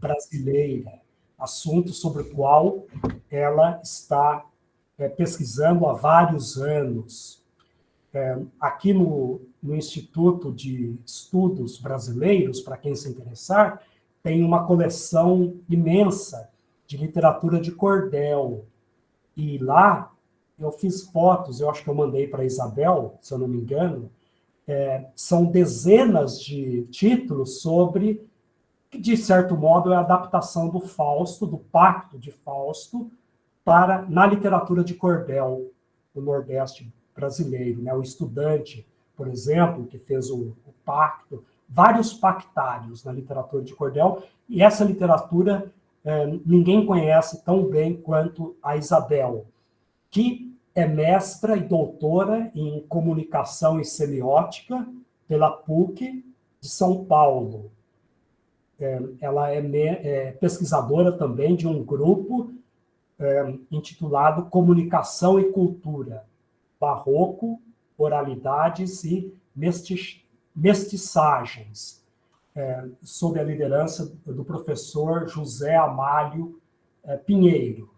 brasileira, assunto sobre o qual ela está pesquisando há vários anos. Aqui no Instituto de Estudos Brasileiros, para quem se interessar, tem uma coleção imensa de literatura de cordel. E lá eu fiz fotos, eu acho que eu mandei para a Isabel, se eu não me engano, são dezenas de títulos sobre, que de certo modo é a adaptação do Fausto, do Pacto de Fausto, na literatura de cordel do Nordeste brasileiro. Né? O Estudante, por exemplo, que fez o Pacto, vários pactários na literatura de cordel, e essa literatura ninguém conhece tão bem quanto a Isabel, que é mestra e doutora em comunicação e semiótica pela PUC de São Paulo. Ela é pesquisadora também de um grupo intitulado Comunicação e Cultura, Barroco, Oralidades e Mestiçagens, sob a liderança do professor José Amálio Pinheiro.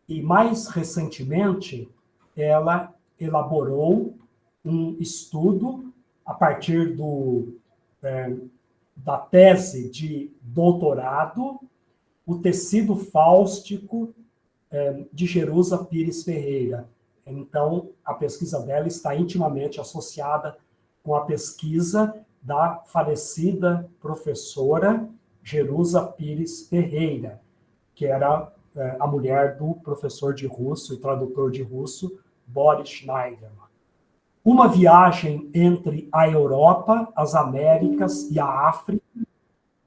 E, mais recentemente, ela elaborou um estudo a partir da tese de doutorado, o tecido fáustico de Jerusa Pires Ferreira. Então, a pesquisa dela está intimamente associada com a pesquisa da falecida professora Jerusa Pires Ferreira, que era a mulher do professor de russo e tradutor de russo, Boris Schneiderman. Uma viagem entre a Europa, as Américas e a África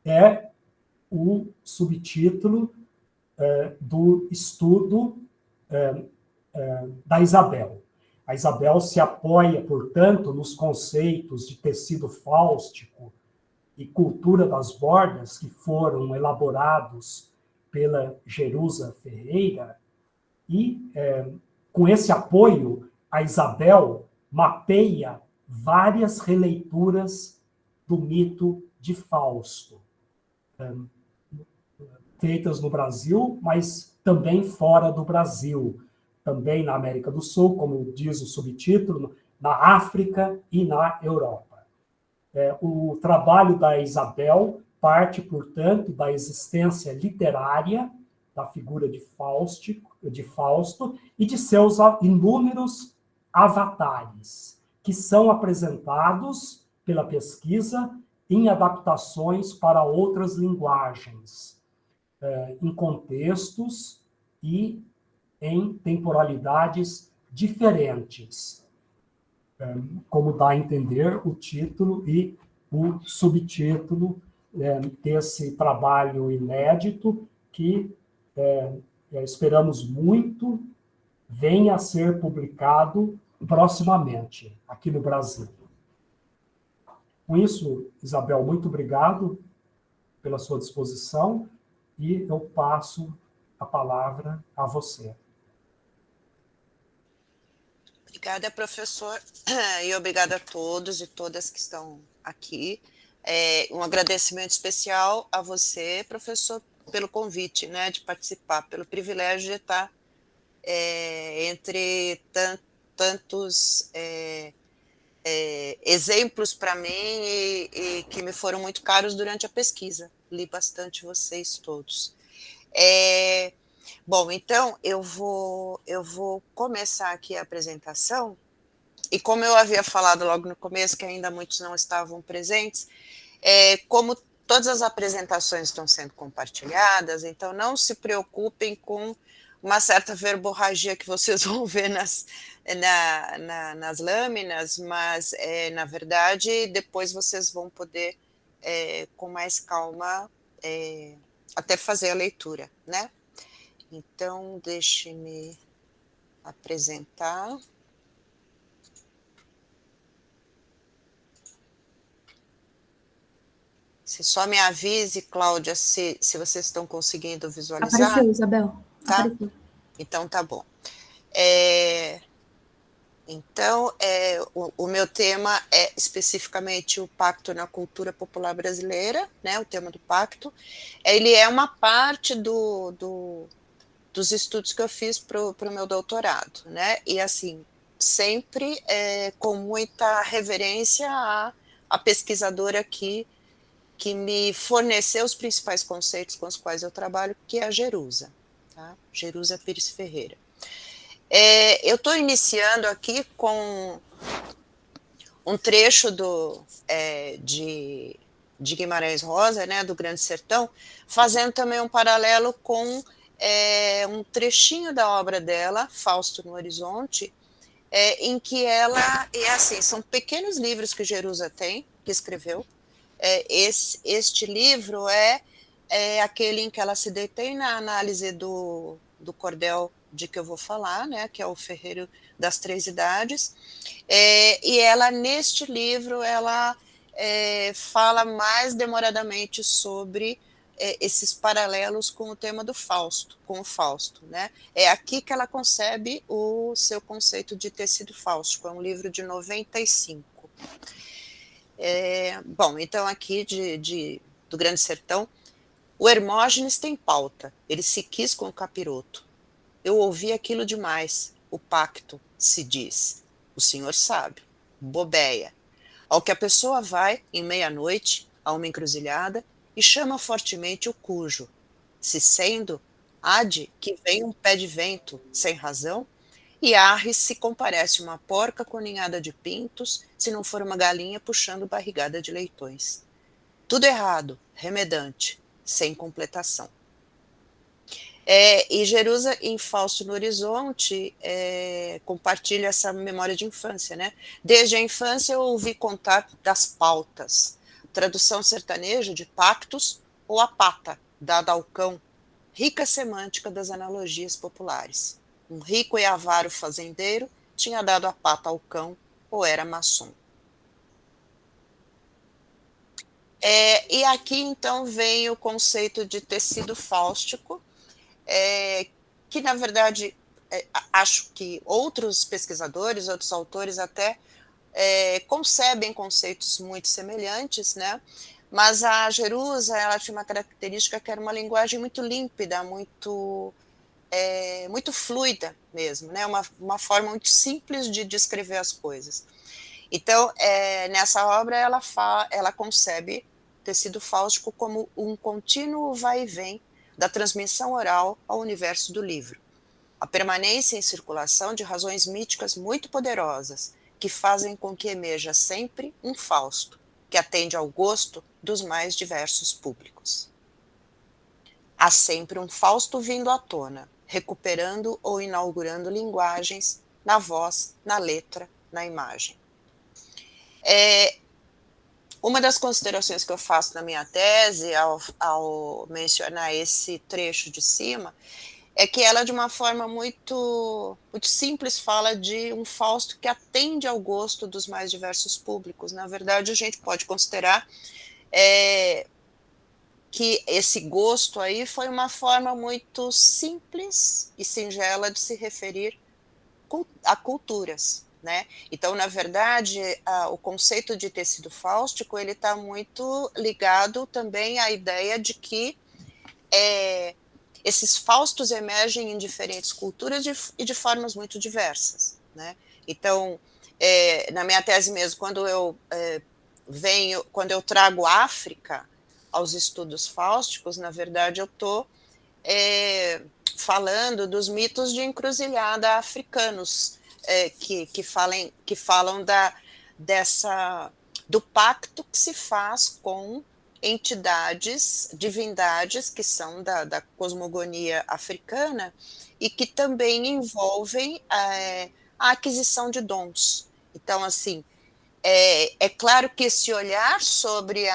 é o subtítulo do estudo da Isabel. A Isabel se apoia, portanto, nos conceitos de tecido fáustico e cultura das bordas que foram elaborados pela Jerusa Ferreira, e, com esse apoio, a Isabel mapeia várias releituras do mito de Fausto, feitas no Brasil, mas também fora do Brasil, também na América do Sul, como diz o subtítulo, na África e na Europa. O trabalho da Isabel parte, portanto, da existência literária da figura de Fausto e de seus inúmeros avatares, que são apresentados pela pesquisa em adaptações para outras linguagens, em contextos e em temporalidades diferentes, como dá a entender o título e o subtítulo desse trabalho inédito que esperamos muito venha a ser publicado proximamente aqui no Brasil. Com isso, Isabel, muito obrigado pela sua disposição e eu passo a palavra a você. Obrigada, professor, e obrigada a todos e todas que estão aqui. Um agradecimento especial a você, professor, pelo convite, né, de participar, pelo privilégio de estar entre tantos exemplos para mim e que me foram muito caros durante a pesquisa. Li bastante vocês todos. Bom, então eu vou começar aqui a apresentação, e como eu havia falado logo no começo, que ainda muitos não estavam presentes, como todas as apresentações estão sendo compartilhadas, então não se preocupem com uma certa verborragia que vocês vão ver nas lâminas, mas, na verdade, depois vocês vão poder, com mais calma, até fazer a leitura, né? Então, deixe-me apresentar. Você só me avise, Cláudia, se vocês estão conseguindo visualizar. Apareceu, Isabel. Tá? Apareceu. Então, tá bom. Então, o meu tema é especificamente o Pacto na Cultura Popular Brasileira, né, o tema do Pacto. Ele é uma parte dos estudos que eu fiz para o meu doutorado, né, e assim, sempre com muita reverência à pesquisadora que me forneceu os principais conceitos com os quais eu trabalho, que é a Jerusa, tá? Jerusa Pires Ferreira. Eu estou iniciando aqui com um trecho de Guimarães Rosa, né, do Grande Sertão, fazendo também um paralelo com um trechinho da obra dela, Fausto no Horizonte, em que ela, assim, são pequenos livros que Jerusa tem, que escreveu. Este livro é aquele em que ela se detém na análise do cordel de que eu vou falar, né, que é o Ferreiro das Três Idades, e ela, neste livro, ela fala mais demoradamente sobre esses paralelos com o tema do Fausto, com o Fausto, né? É aqui que ela concebe o seu conceito de tecido fáustico, é um livro de 95. Bom, então aqui do Grande Sertão, o Hermógenes tem pauta, ele se quis com o capiroto. Eu ouvi aquilo demais, o pacto, se diz. O senhor sabe, bobeia. Ao que a pessoa vai, em meia-noite, a uma encruzilhada, e chama fortemente o cujo. Se sendo, hade que vem um pé de vento, sem razão, e arre se comparece uma porca com ninhada de pintos, se não for uma galinha puxando barrigada de leitões. Tudo errado, remedante, sem completação. E Jerusa, em Fausto no Horizonte, compartilha essa memória de infância, né? Desde a infância eu ouvi contar das pautas, tradução sertaneja de pactos ou a pata, dada ao cão, rica semântica das analogias populares. Um rico e avaro fazendeiro tinha dado a pata ao cão ou era maçom. E aqui então vem o conceito de tecido fáustico, que na verdade acho que outros pesquisadores, outros autores até concebem conceitos muito semelhantes, né? Mas a Jerusa, ela tinha uma característica que era uma linguagem muito límpida, muito fluida mesmo, né? Uma forma muito simples de descrever as coisas. Então, nessa obra, ela concebe tecido fáustico como um contínuo vai e vem da transmissão oral ao universo do livro. A permanência em circulação de razões míticas muito poderosas, que fazem com que emerja sempre um Fausto, que atende ao gosto dos mais diversos públicos. Há sempre um Fausto vindo à tona, recuperando ou inaugurando linguagens na voz, na letra, na imagem. Uma das considerações que eu faço na minha tese, ao mencionar esse trecho de cima, é que ela, de uma forma muito, muito simples, fala de um Fausto que atende ao gosto dos mais diversos públicos. Na verdade, a gente pode considerar que esse gosto aí foi uma forma muito simples e singela de se referir a culturas, né? Então, na verdade, o conceito de tecido fáustico, ele está muito ligado também à ideia de que esses faustos emergem em diferentes culturas e de formas muito diversas, né? Então, na minha tese mesmo, quando eu trago África aos estudos fáusticos, na verdade, eu estou falando dos mitos de encruzilhada africanos, que falam do pacto que se faz com entidades, divindades que são da cosmogonia africana e que também envolvem a aquisição de dons. Então, assim, é claro que esse olhar sobre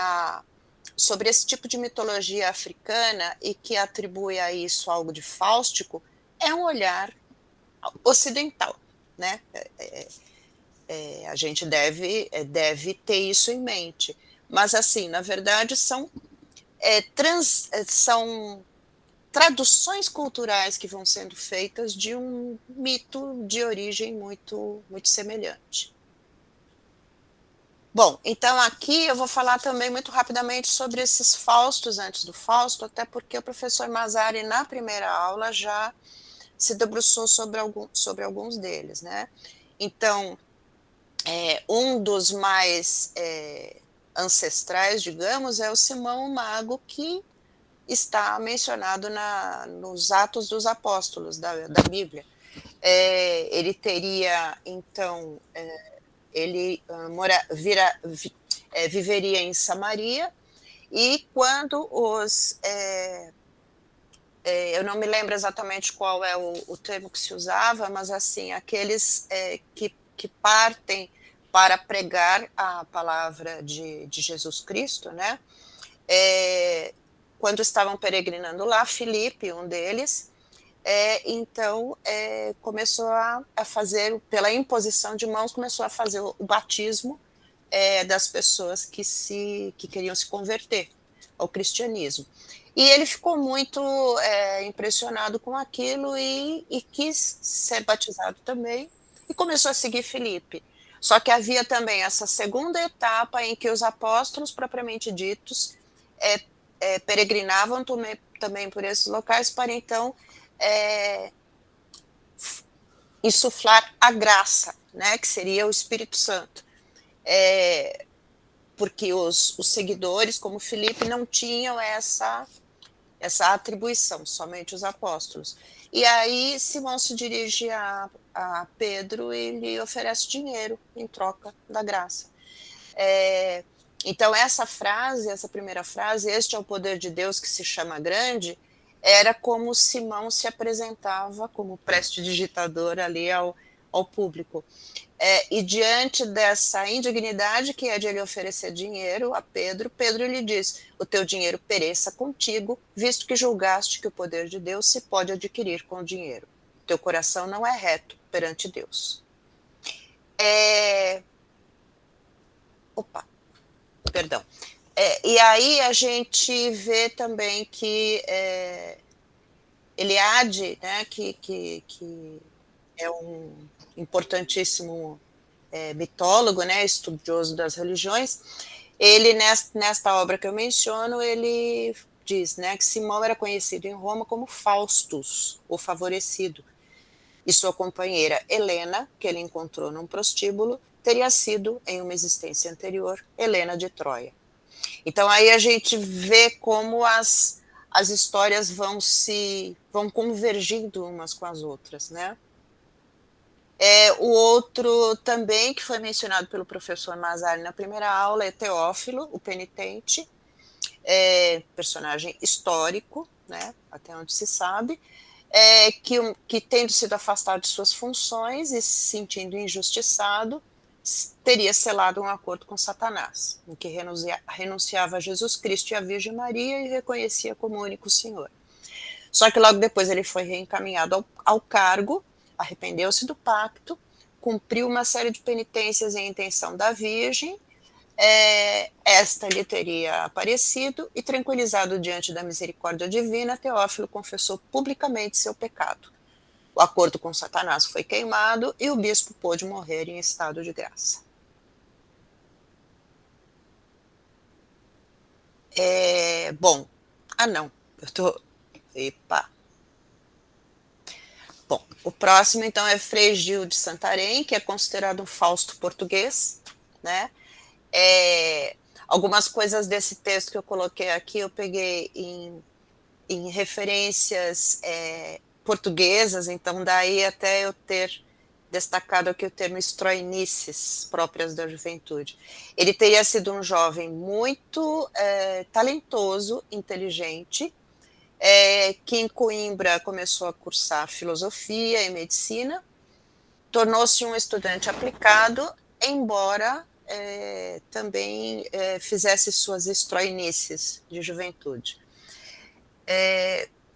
esse tipo de mitologia africana e que atribui a isso algo de fáustico é um olhar ocidental, né? A gente deve ter isso em mente. Mas, assim, na verdade, são traduções culturais que vão sendo feitas de um mito de origem muito, muito semelhante. Bom, então aqui eu vou falar também muito rapidamente sobre esses Faustos antes do Fausto, até porque o professor Mazzari, na primeira aula, já se debruçou sobre alguns deles, né? Então, um dos mais ancestrais, digamos, é o Simão o Mago, que está mencionado nos Atos dos Apóstolos da Bíblia. Ele teria, então, ele viveria em Samaria, e quando eu não me lembro exatamente qual é o termo que se usava, mas assim, aqueles que partem para pregar a palavra de Jesus Cristo, né? Quando estavam peregrinando lá, Filipe, um deles, então começou a fazer, pela imposição de mãos, começou a fazer o batismo das pessoas que queriam se converter ao cristianismo. E ele ficou muito impressionado com aquilo e quis ser batizado também, e começou a seguir Filipe. Só que havia também essa segunda etapa em que os apóstolos, propriamente ditos, peregrinavam também por esses locais para então insuflar a graça, né, que seria o Espírito Santo. Porque os seguidores, como Filipe, não tinham essa atribuição, somente os apóstolos. E aí Simão se dirige a Pedro e lhe oferece dinheiro em troca da graça. Então essa primeira frase, este é o poder de Deus que se chama grande, era como Simão se apresentava como prestidigitador ali ao público. E diante dessa indignidade que é de ele oferecer dinheiro a Pedro, Pedro lhe diz: o teu dinheiro pereça contigo, visto que julgaste que o poder de Deus se pode adquirir com dinheiro. Teu coração não é reto perante Deus. Perdão. E aí a gente vê também que Eliade, né, que é um importantíssimo mitólogo, né, estudioso das religiões, ele, nesta obra que eu menciono, ele diz, né, que Simão era conhecido em Roma como Faustus, o favorecido, e sua companheira Helena, que ele encontrou num prostíbulo, teria sido, em uma existência anterior, Helena de Troia. Então aí a gente vê como as histórias vão convergindo umas com as outras, né? O outro também, que foi mencionado pelo professor Mazzari na primeira aula, é Teófilo, o penitente, personagem histórico, né, até onde se sabe, que tendo sido afastado de suas funções e se sentindo injustiçado, teria selado um acordo com Satanás, em que renunciava a Jesus Cristo e a Virgem Maria e reconhecia como único Senhor. Só que logo depois ele foi reencaminhado ao cargo, arrependeu-se do pacto, cumpriu uma série de penitências em intenção da Virgem, esta lhe teria aparecido e, tranquilizado diante da misericórdia divina, Teófilo confessou publicamente seu pecado. O acordo com Satanás foi queimado e o bispo pôde morrer em estado de graça. Bom, não, eu tô... Epa! Bom, o próximo, então, é Frei Gil de Santarém, que é considerado um Fausto português, né? Algumas coisas desse texto que eu coloquei aqui, eu peguei em referências portuguesas, então daí até eu ter destacado aqui o termo estroinices, próprias da juventude. Ele teria sido um jovem muito talentoso, inteligente, que em Coimbra começou a cursar filosofia e medicina, tornou-se um estudante aplicado, embora também fizesse suas estroinices de juventude.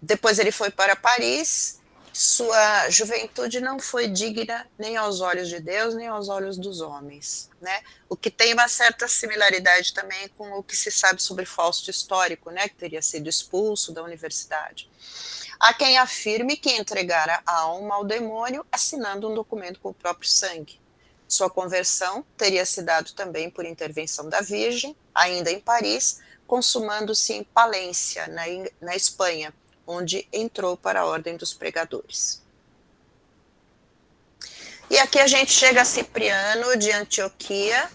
Depois ele foi para Paris sua juventude não foi digna nem aos olhos de Deus, nem aos olhos dos homens, né? O que tem uma certa similaridade também com o que se sabe sobre Fausto histórico, né? Que teria sido expulso da universidade. Há quem afirme que entregara a alma ao demônio assinando um documento com o próprio sangue. Sua conversão teria se dado também por intervenção da Virgem, ainda em Paris, consumando-se em Palência, na Espanha, onde entrou para a Ordem dos Pregadores. E aqui a gente chega a Cipriano de Antioquia,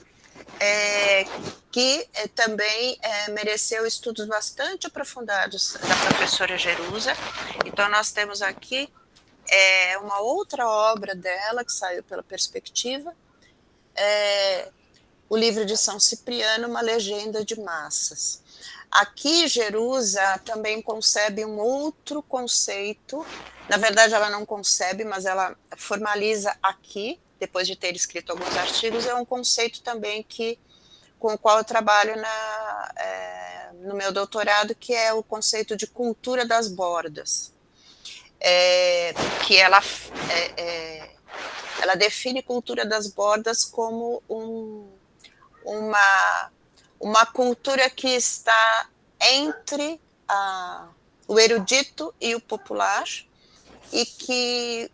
que também mereceu estudos bastante aprofundados da professora Jerusa. Então, nós temos aqui uma outra obra dela, que saiu pela Perspectiva, o livro de São Cipriano, Uma Legenda de Massas. Aqui, Jerusa também concebe um outro conceito. Na verdade, ela não concebe, mas ela formaliza aqui, depois de ter escrito alguns artigos, é um conceito também com o qual eu trabalho no meu doutorado, que é o conceito de cultura das bordas. Que ela define cultura das bordas como uma cultura que está entre o erudito e o popular, e que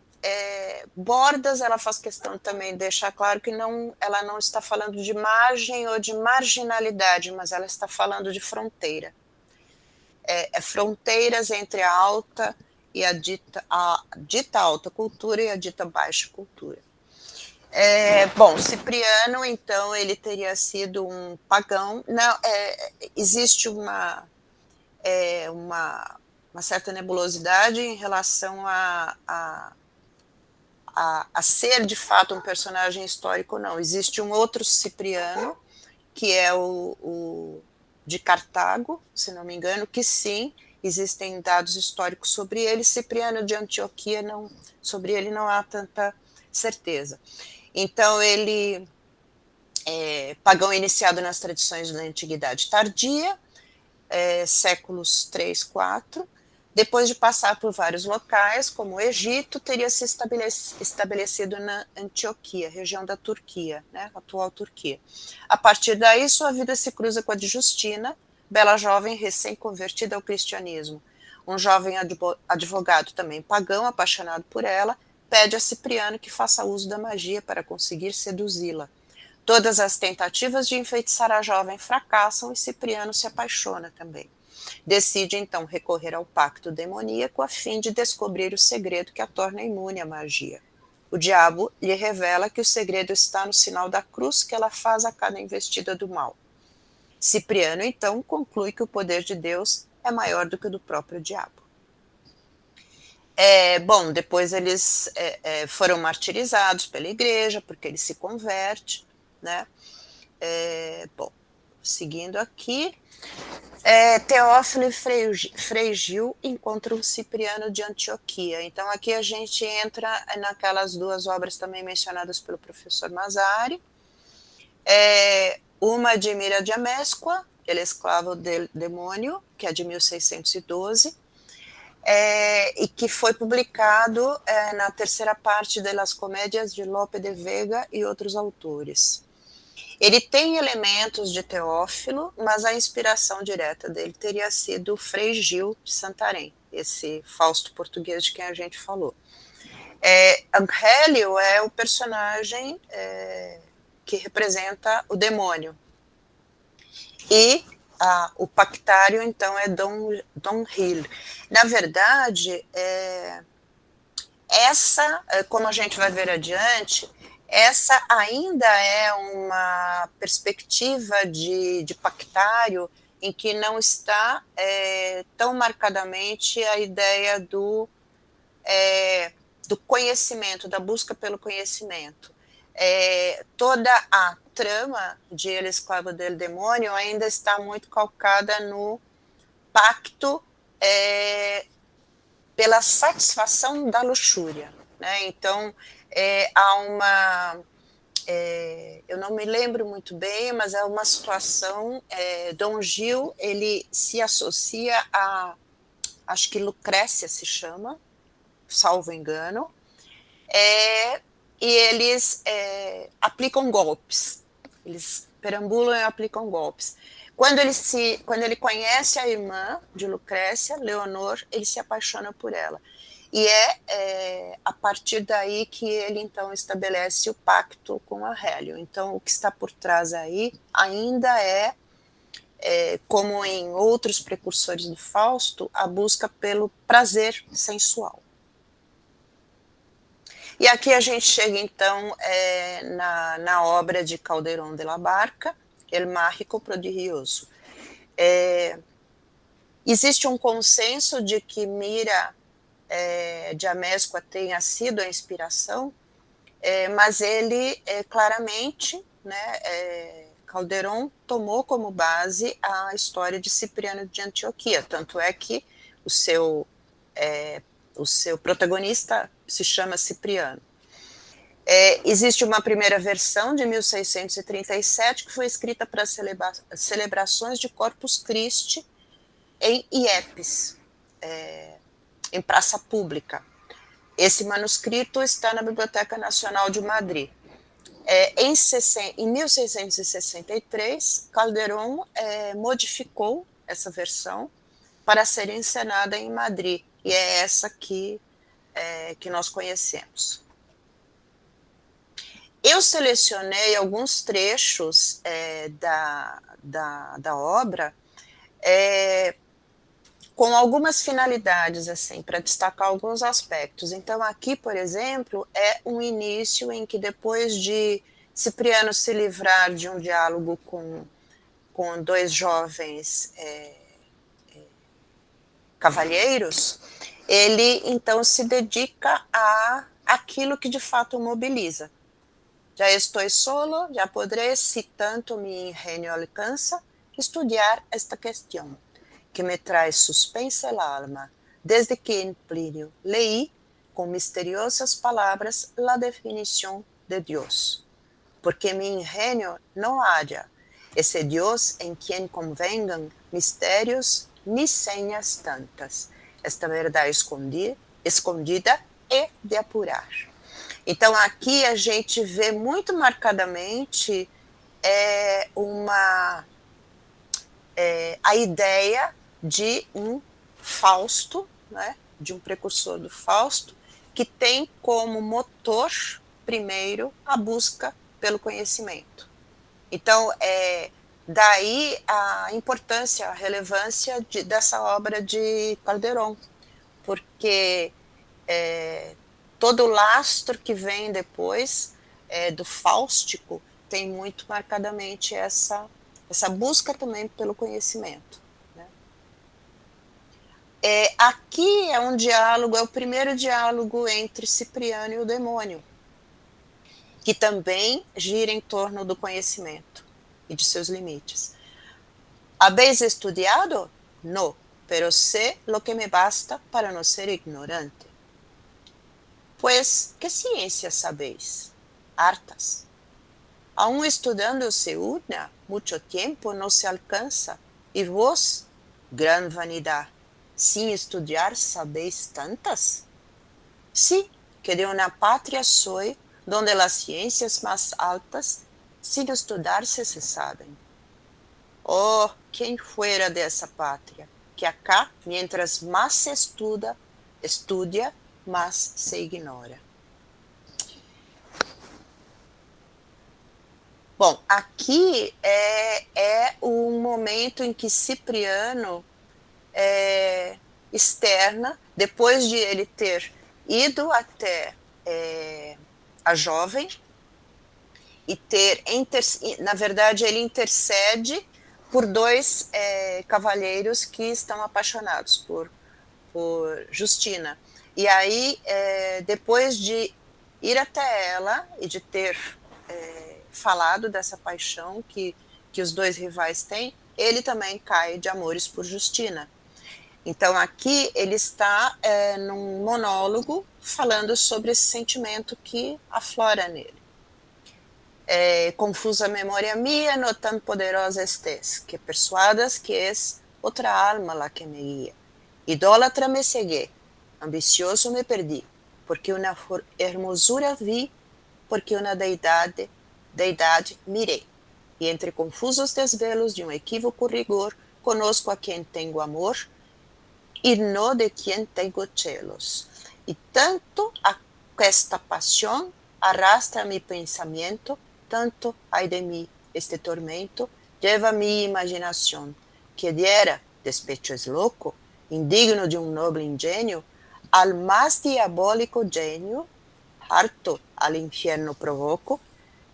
bordas, ela faz questão também de deixar claro que ela não está falando de margem ou de marginalidade, mas ela está falando de fronteira. Fronteiras entre a alta e a dita alta cultura e a dita baixa cultura. Bom, Cipriano, então, ele teria sido um pagão. Não, existe uma certa nebulosidade em relação a ser, de fato, um personagem histórico, não. Existe um outro Cipriano, que é o de Cartago, se não me engano, que sim, existem dados históricos sobre ele. Cipriano de Antioquia, não, sobre ele não há tanta certeza. Então, ele pagão iniciado nas tradições da Antiguidade Tardia, séculos 3, 4, depois de passar por vários locais, como o Egito, teria se estabelecido na Antioquia, região da Turquia, né, atual Turquia. A partir daí, sua vida se cruza com a de Justina, bela jovem recém-convertida ao cristianismo. Um jovem advogado, também pagão, apaixonado por ela, pede a Cipriano que faça uso da magia para conseguir seduzi-la. Todas as tentativas de enfeitiçar a jovem fracassam e Cipriano se apaixona também. Decide, então, recorrer ao pacto demoníaco a fim de descobrir o segredo que a torna imune à magia. O diabo lhe revela que o segredo está no sinal da cruz que ela faz a cada investida do mal. Cipriano, então, conclui que o poder de Deus é maior do que o do próprio diabo. Bom, depois eles foram martirizados pela igreja, porque ele se converte, né? Bom, seguindo aqui, Teófilo e Frei Gil encontram Cipriano de Antioquia. Então, aqui a gente entra naquelas duas obras também mencionadas pelo professor Mazzari. Uma de Mira de Amesqua, El Esclavo del Demônio, que é de 1612, e que foi publicado na terceira parte das Comédias de Lope de Vega e outros autores. Ele tem elementos de Teófilo, mas a inspiração direta dele teria sido Frei Gil de Santarém, esse Fausto português de quem a gente falou. Angélio é o personagem que representa o demônio. E o pactário, então, é Dom Gil. Na verdade, como a gente vai ver adiante, essa ainda é uma perspectiva de pactário em que não está tão marcadamente a ideia do conhecimento, da busca pelo conhecimento. Toda a trama de El Esclavo del Demônio ainda está muito calcada no pacto pela satisfação da luxúria, né? Então, há uma... eu não me lembro muito bem, mas é uma situação... Dom Gil, ele se associa a... Acho que Lucrécia se chama, salvo engano, e eles aplicam golpes. Eles perambulam e aplicam golpes. Quando ele conhece a irmã de Lucrécia, Leonor, ele se apaixona por ela. E a partir daí que ele, então, estabelece o pacto com a Hélio. Então, o que está por trás aí ainda como em outros precursores do Fausto, a busca pelo prazer sensual. E aqui a gente chega, então, na obra de Calderón de la Barca, El Mágico Prodigioso. Existe um consenso de que Mira de Amezcua tenha sido a inspiração, mas ele claramente, né, Calderón tomou como base a história de Cipriano de Antioquia, tanto é que o seu protagonista se chama Cipriano. Existe uma primeira versão de 1637 que foi escrita para celebrações de Corpus Christi em Iepes, em praça pública. Esse manuscrito está na Biblioteca Nacional de Madrid. Em 1663, Calderón modificou essa versão para ser encenada em Madrid, e é essa que nós conhecemos. Eu selecionei alguns trechos da obra com algumas finalidades, assim, para destacar alguns aspectos. Então, aqui, por exemplo, é um início em que, depois de Cipriano se livrar de um diálogo com dois jovens cavalheiros, ele, então, se dedica a aquilo que, de fato, o mobiliza. Já estou solo, já podré, si tanto mi ingenio alcanza, estudiar esta questão, que me traz suspense el alma, desde que en Plinio leí con misteriosas palabras la definición de Dios, porque mi ingenio no halla ese Dios en quien convengan misterios ni señas tantas, esta verdade escondida e de apurar. Então, aqui a gente vê muito marcadamente a ideia de um Fausto, né, de um precursor do Fausto, que tem como motor, primeiro, a busca pelo conhecimento. Então, daí a importância, a relevância dessa obra de Calderón, porque todo o lastro que vem depois do fáustico tem muito marcadamente essa busca também pelo conhecimento. Né? Aqui é um diálogo, é o primeiro diálogo entre Cipriano e o demônio, que também gira em torno do conhecimento e de seus limites. ¿Habéis estudiado? No, pero sé lo que me basta para no ser ignorante. Pues, ¿qué ciencias sabéis? Hartas. Aún estudando-se una, mucho tiempo no se alcanza, y vos, gran vanidad, sin estudiar sabéis tantas? Sí, que de una patria soy, donde las ciencias más altas, sin estudarse se saben. Oh, quien fuera de esa patria, que acá, mientras más se estudia, mas se ignora. Bom, aqui é o momento em que Cipriano externa, depois de ele ter ido até a jovem e na verdade, ele intercede por dois cavalheiros que estão apaixonados por Justina. E aí, depois de ir até ela e de ter falado dessa paixão que os dois rivais têm, ele também cai de amores por Justina. Então, aqui ele está num monólogo falando sobre esse sentimento que aflora nele. Confusa memória mía, no tan poderosa estés, que persuadas que es outra alma la que me guía. Idólatra me cegué, ambicioso me perdi, porque uma hermosura vi, porque uma deidade mirei. E entre confusos desvelos de um equívoco rigor, conosco a quem tenho amor, e no de quien tengo celos. E tanto esta paixão arrastra mi pensamento, tanto ai de mim este tormento, lleva mi imaginação, que diera, despecho es loco, indigno de um noble ingenio, al más diabólico genio, harto al infierno provoco,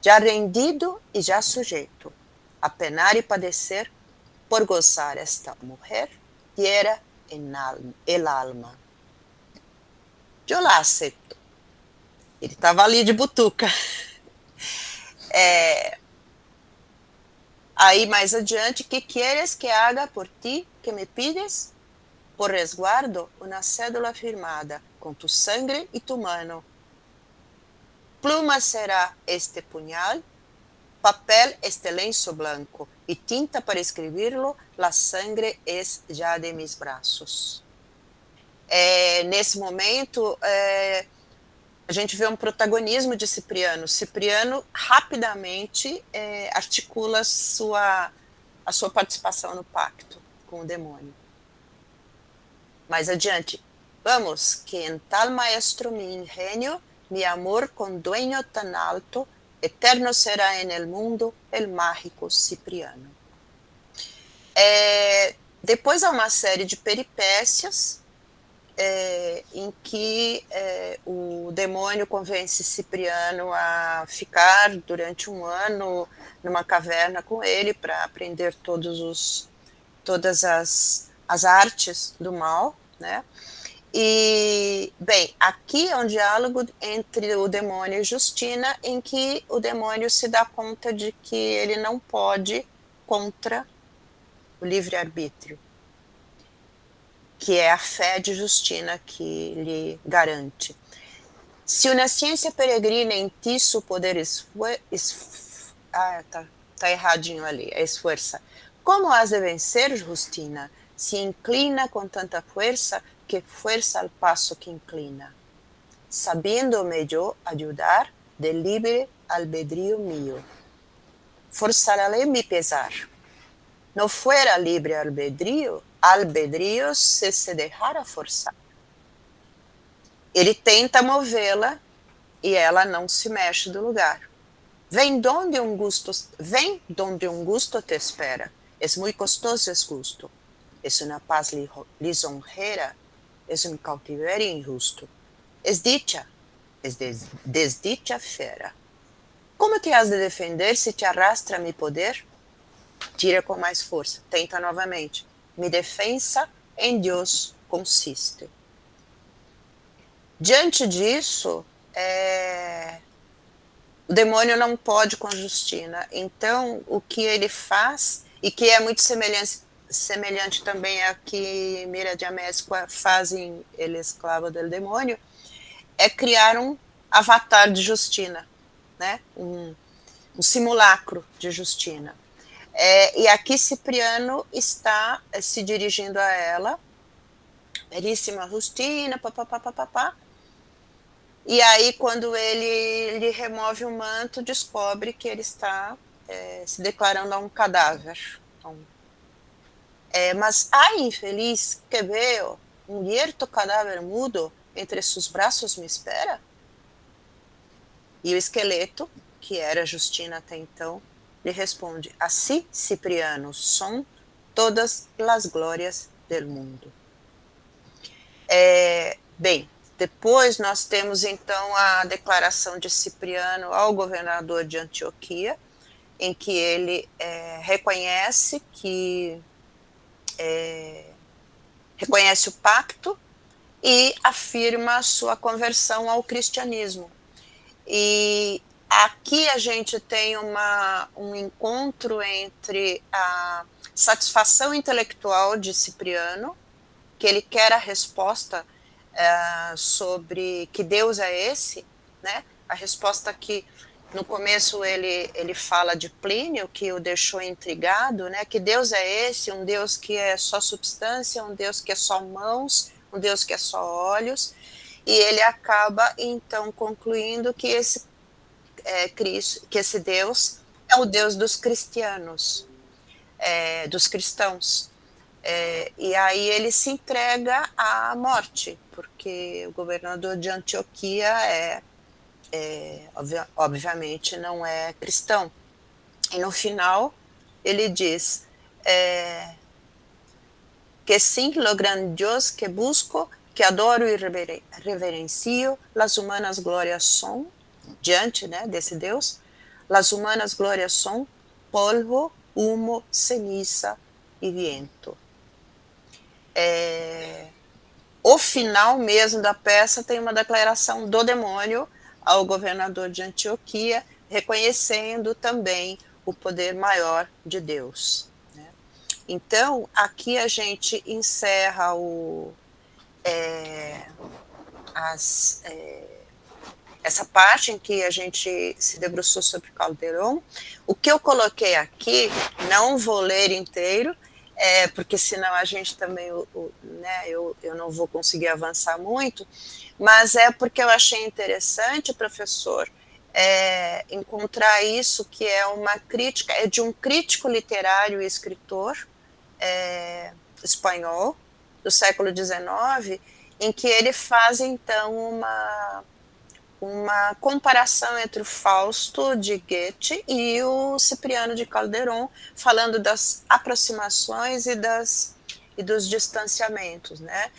já rendido e já sujeito, a penar e padecer, por gozar esta mulher, diera el alma. Eu lá aceito. Ele estava ali de butuca. Aí mais adiante, que queres que haga por ti, que me pides? Por resguardo, uma cédula firmada, com tu sangre e tu mano. Pluma será este punhal, papel este lenço blanco, e tinta para escreverlo, la sangre es já de mis braços. Nesse momento, a gente vê um protagonismo de Cipriano. Cipriano rapidamente articula a sua participação no pacto com o demônio. Mais adiante, vamos, que en tal maestro mi ingenio, mi amor con dueño tan alto, eterno será en el mundo el mágico Cipriano. Depois há uma série de peripécias em que o demônio convence Cipriano a ficar durante um ano numa caverna com ele para aprender todas as artes do mal, né? E, bem, aqui é um diálogo entre o demônio e Justina, em que o demônio se dá conta de que ele não pode contra o livre-arbítrio, que é a fé de Justina que lhe garante. Se uma ciência peregrina em ti su poder tá erradinho ali, esforça. Como has de vencer, Justina? Se inclina com tanta força, que força al passo que inclina. Sabiendo-me yo ayudar, de libre albedrío mío. Forzaré mi pesar. No fuera libre albedrío se deixara forçar. Ele tenta movê-la e ela não se mexe do lugar. Vem donde um gusto te espera. Es muy costoso es gusto. Es una paz lisonjera. Es un cautiverio injusto. Es dicha. Es desdicha fera. Como te has de defender se te arrastra mi poder? Tira com mais força. Tenta novamente. Mi defensa em Deus consiste. Diante disso, o demônio não pode com Justina. Então, o que ele faz, e que é muito semelhante também a que Mira de Amésqua faz em El Esclavo del Demônio, é criar um avatar de Justina, né? um simulacro de Justina. E aqui Cipriano está se dirigindo a ela, belíssima Justina, papapá. E aí, quando ele lhe remove o manto, descobre que ele está se declarando a um cadáver. Mas, ai, infeliz, que veo, um hierto cadáver mudo entre seus braços me espera? E o esqueleto, que era Justina até então, lhe responde: assim, Cipriano, são todas as glórias do mundo. Bem, depois nós temos então a declaração de Cipriano ao governador de Antioquia, em que ele reconhece o pacto e afirma a sua conversão ao cristianismo. E aqui a gente tem um encontro entre a satisfação intelectual de Cipriano, que ele quer a resposta sobre que Deus é esse, né? A resposta que no começo ele fala de Plínio, que o deixou intrigado, né? Que Deus é esse, um Deus que é só substância, um Deus que é só mãos, um Deus que é só olhos, e ele acaba, então, concluindo que que esse Deus é o Deus dos cristianos, dos cristãos. E aí ele se entrega à morte, porque o governador de Antioquia obviamente não é cristão. E no final ele diz que sim, lo gran Dios que busco, que adoro e reverencio, las humanas glórias son, diante, né, desse Deus, las humanas glórias son polvo, humo, ceniza e viento. O final mesmo da peça tem uma declaração do demônio ao governador de Antioquia, reconhecendo também o poder maior de Deus. Né? Então, aqui a gente encerra essa parte em que a gente se debruçou sobre Calderon. O que eu coloquei aqui, não vou ler inteiro, porque senão a gente também, né, eu não vou conseguir avançar muito, mas é porque eu achei interessante, professor, encontrar isso, que é uma crítica, é de um crítico literário e escritor espanhol do século XIX, em que ele faz então uma comparação entre o Fausto de Goethe e o Cipriano de Calderon, falando das aproximações e dos distanciamentos, né?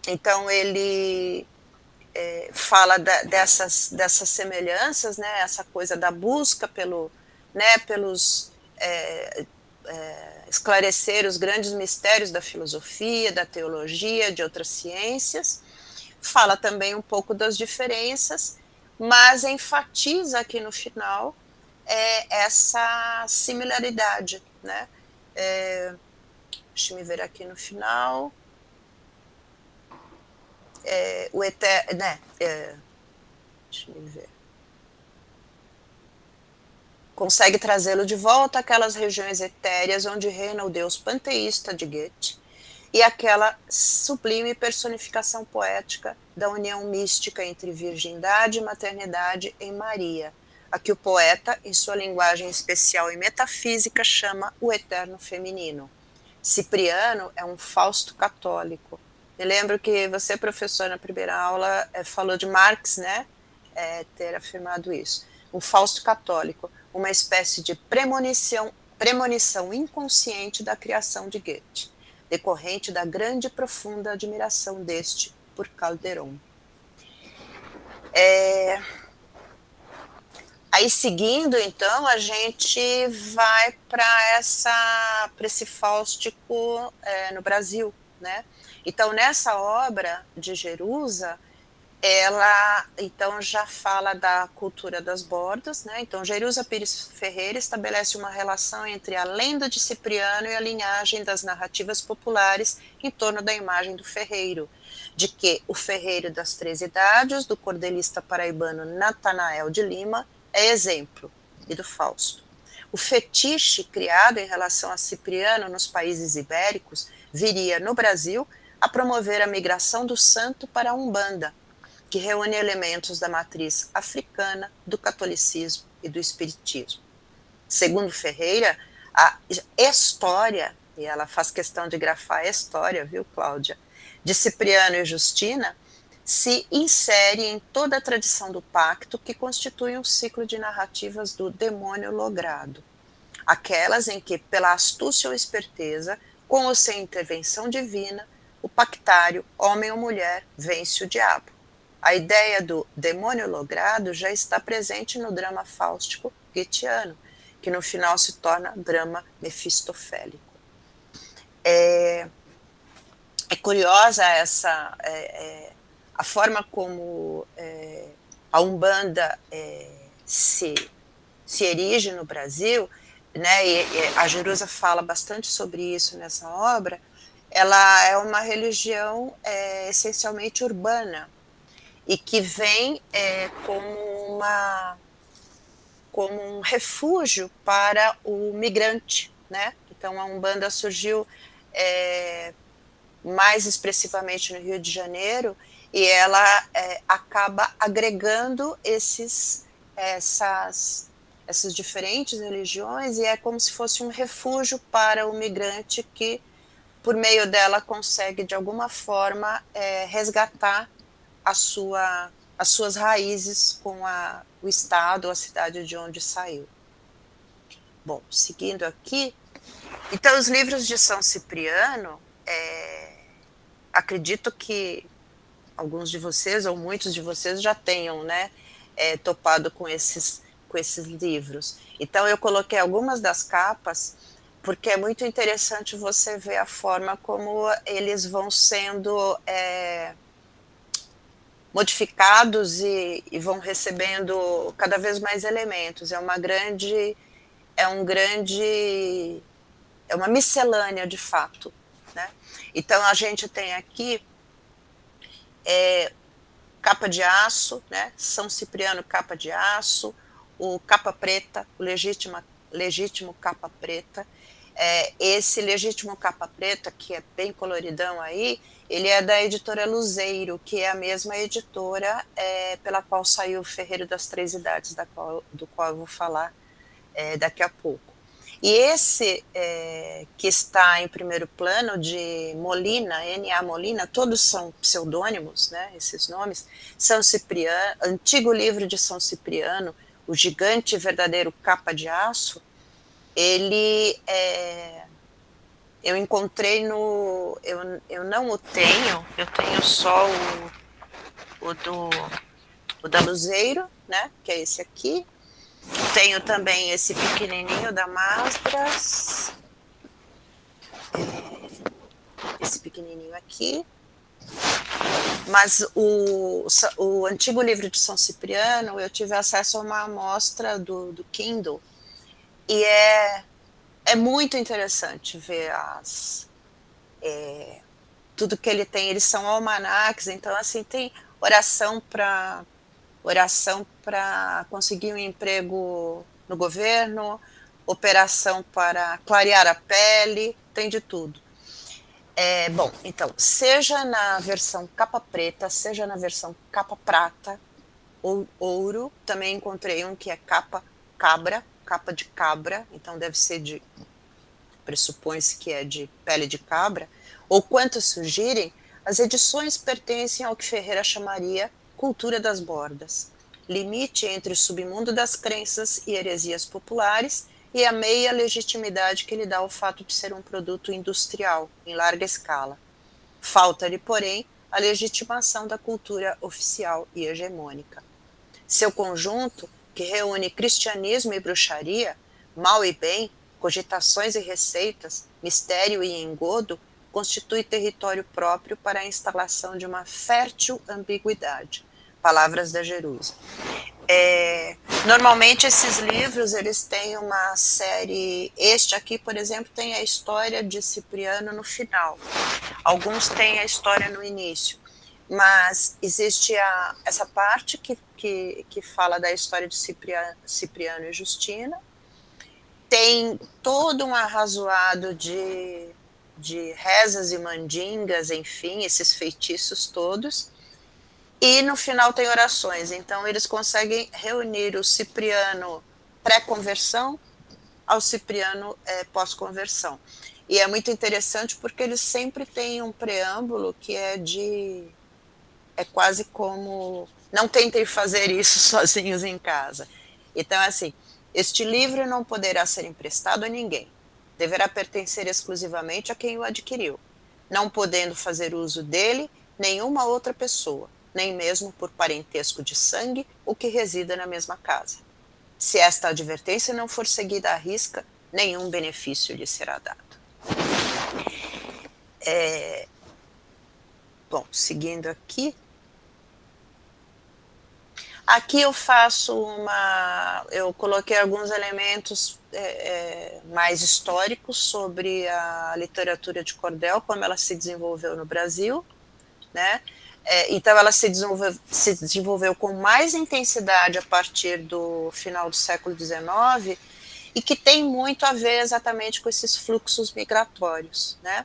Então ele fala dessas semelhanças, né? Essa coisa da busca pelos esclarecer os grandes mistérios da filosofia, da teologia, de outras ciências. Fala também um pouco das diferenças, mas enfatiza aqui no final essa similaridade, né? Deixa eu me ver aqui no final. O eterno, né? Deixa eu me ver. Consegue trazê-lo de volta àquelas regiões etéreas onde reina o Deus panteísta de Goethe e aquela sublime personificação poética da união mística entre virgindade e maternidade em Maria, a que o poeta, em sua linguagem especial e metafísica, chama o eterno feminino. Cipriano é um Fausto católico. Me lembro que você, professor, na primeira aula, falou de Marx, né? Ter afirmado isso. Um Fausto católico, uma espécie de premonição inconsciente da criação de Goethe, decorrente da grande e profunda admiração deste por Calderon. Aí, seguindo, então, a gente vai para esse fáustico no Brasil, né? Então, nessa obra de Jerusa, ela então já fala da cultura das bordas, né? Então Jerusa Pires Ferreira estabelece uma relação entre a lenda de Cipriano e a linhagem das narrativas populares em torno da imagem do ferreiro, de que o ferreiro das três idades, do cordelista paraibano Natanael de Lima, é exemplo, e do Fausto. O fetiche criado em relação a Cipriano nos países ibéricos viria, no Brasil, a promover a migração do santo para a Umbanda, que reúne elementos da matriz africana, do catolicismo e do espiritismo. Segundo Ferreira, a história, e ela faz questão de grafar a história, viu, Cláudia, de Cipriano e Justina, se insere em toda a tradição do pacto que constitui um ciclo de narrativas do demônio logrado. Aquelas em que, pela astúcia ou esperteza, com ou sem intervenção divina, o pactário, homem ou mulher, vence o diabo. A ideia do demônio logrado já está presente no drama fáustico goetheano, que no final se torna drama mefistofélico. É curiosa a forma como a Umbanda se erige no Brasil, né? E a Jerusa fala bastante sobre isso nessa obra. Ela é uma religião essencialmente urbana, e que vem como um refúgio para o migrante, né? Então a Umbanda surgiu mais expressivamente no Rio de Janeiro, e ela acaba agregando essas diferentes religiões, e é como se fosse um refúgio para o migrante que, por meio dela, consegue, de alguma forma, resgatar as suas raízes com o estado, a cidade de onde saiu. Bom, seguindo aqui, então os livros de São Cipriano, acredito que alguns de vocês, ou muitos de vocês, já tenham, né, topado com esses livros. Então eu coloquei algumas das capas, porque é muito interessante você ver a forma como eles vão sendo modificados e vão recebendo cada vez mais elementos. É uma miscelânea de fato, né? Então a gente tem aqui capa de aço, né? São Cipriano capa de aço, o capa preta, o legítimo capa preta. Esse legítimo capa preta, que é bem coloridão aí, ele é da editora Luzeiro, que é a mesma editora pela qual saiu o Ferreiro das Três Idades, do qual eu vou falar daqui a pouco. E esse que está em primeiro plano, de Molina, N.A. Molina, todos são pseudônimos, né, esses nomes, São Cipriano, antigo livro de São Cipriano, o gigante verdadeiro capa de aço, ele eu encontrei eu não o tenho, eu tenho só o da Luzeiro, né, que é esse aqui. Tenho também esse pequenininho da Masbras, esse pequenininho aqui. Mas o antigo livro de São Cipriano, eu tive acesso a uma amostra do Kindle, e é muito interessante ver tudo que ele tem. Eles são almanaques, então assim, tem oração para conseguir um emprego no governo, operação para clarear a pele, tem de tudo. Bom, então, seja na versão capa preta, seja na versão capa prata ou ouro, também encontrei um que é capa de cabra, então deve ser pressupõe-se que é de pele de cabra, ou quantas surgirem, as edições pertencem ao que Ferreira chamaria cultura das bordas, limite entre o submundo das crenças e heresias populares e a meia legitimidade que lhe dá o fato de ser um produto industrial, em larga escala. Falta-lhe, porém, a legitimação da cultura oficial e hegemônica. Seu conjunto, que reúne cristianismo e bruxaria, mal e bem, cogitações e receitas, mistério e engodo, constitui território próprio para a instalação de uma fértil ambiguidade. Palavras da Jerusa. Normalmente esses livros, eles têm uma série, este aqui, por exemplo, tem a história de Cipriano no final, alguns têm a história no início, mas existe essa parte que fala da história de Cipriano e Justina, tem todo um arrazoado de rezas e mandingas, enfim, esses feitiços todos, e no final tem orações. Então eles conseguem reunir o Cipriano pré-conversão ao Cipriano pós-conversão. E é muito interessante porque eles sempre têm um preâmbulo que é quase como não tentem fazer isso sozinhos em casa. Então, assim, este livro não poderá ser emprestado a ninguém. Deverá pertencer exclusivamente a quem o adquiriu, não podendo fazer uso dele nenhuma outra pessoa, nem mesmo por parentesco de sangue ou que resida na mesma casa. Se esta advertência não for seguida à risca, nenhum benefício lhe será dado. Bom, seguindo aqui. Aqui eu coloquei alguns elementos mais históricos sobre a literatura de cordel, como ela se desenvolveu no Brasil, né? Então ela se desenvolveu com mais intensidade a partir do final do século XIX, e que tem muito a ver exatamente com esses fluxos migratórios, né?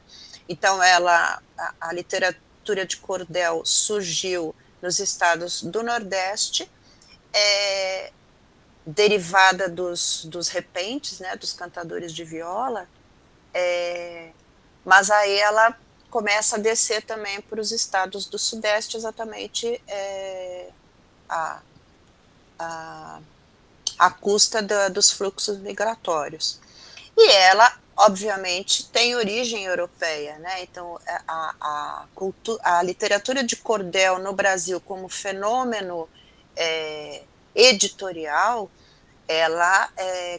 Então, a literatura de cordel surgiu nos estados do Nordeste, derivada dos repentes, né, dos cantadores de viola, mas aí ela começa a descer também para os estados do Sudeste, exatamente à custa dos fluxos migratórios. E ela, obviamente, tem origem europeia, né? Então, a literatura de cordel no Brasil como fenômeno editorial, ela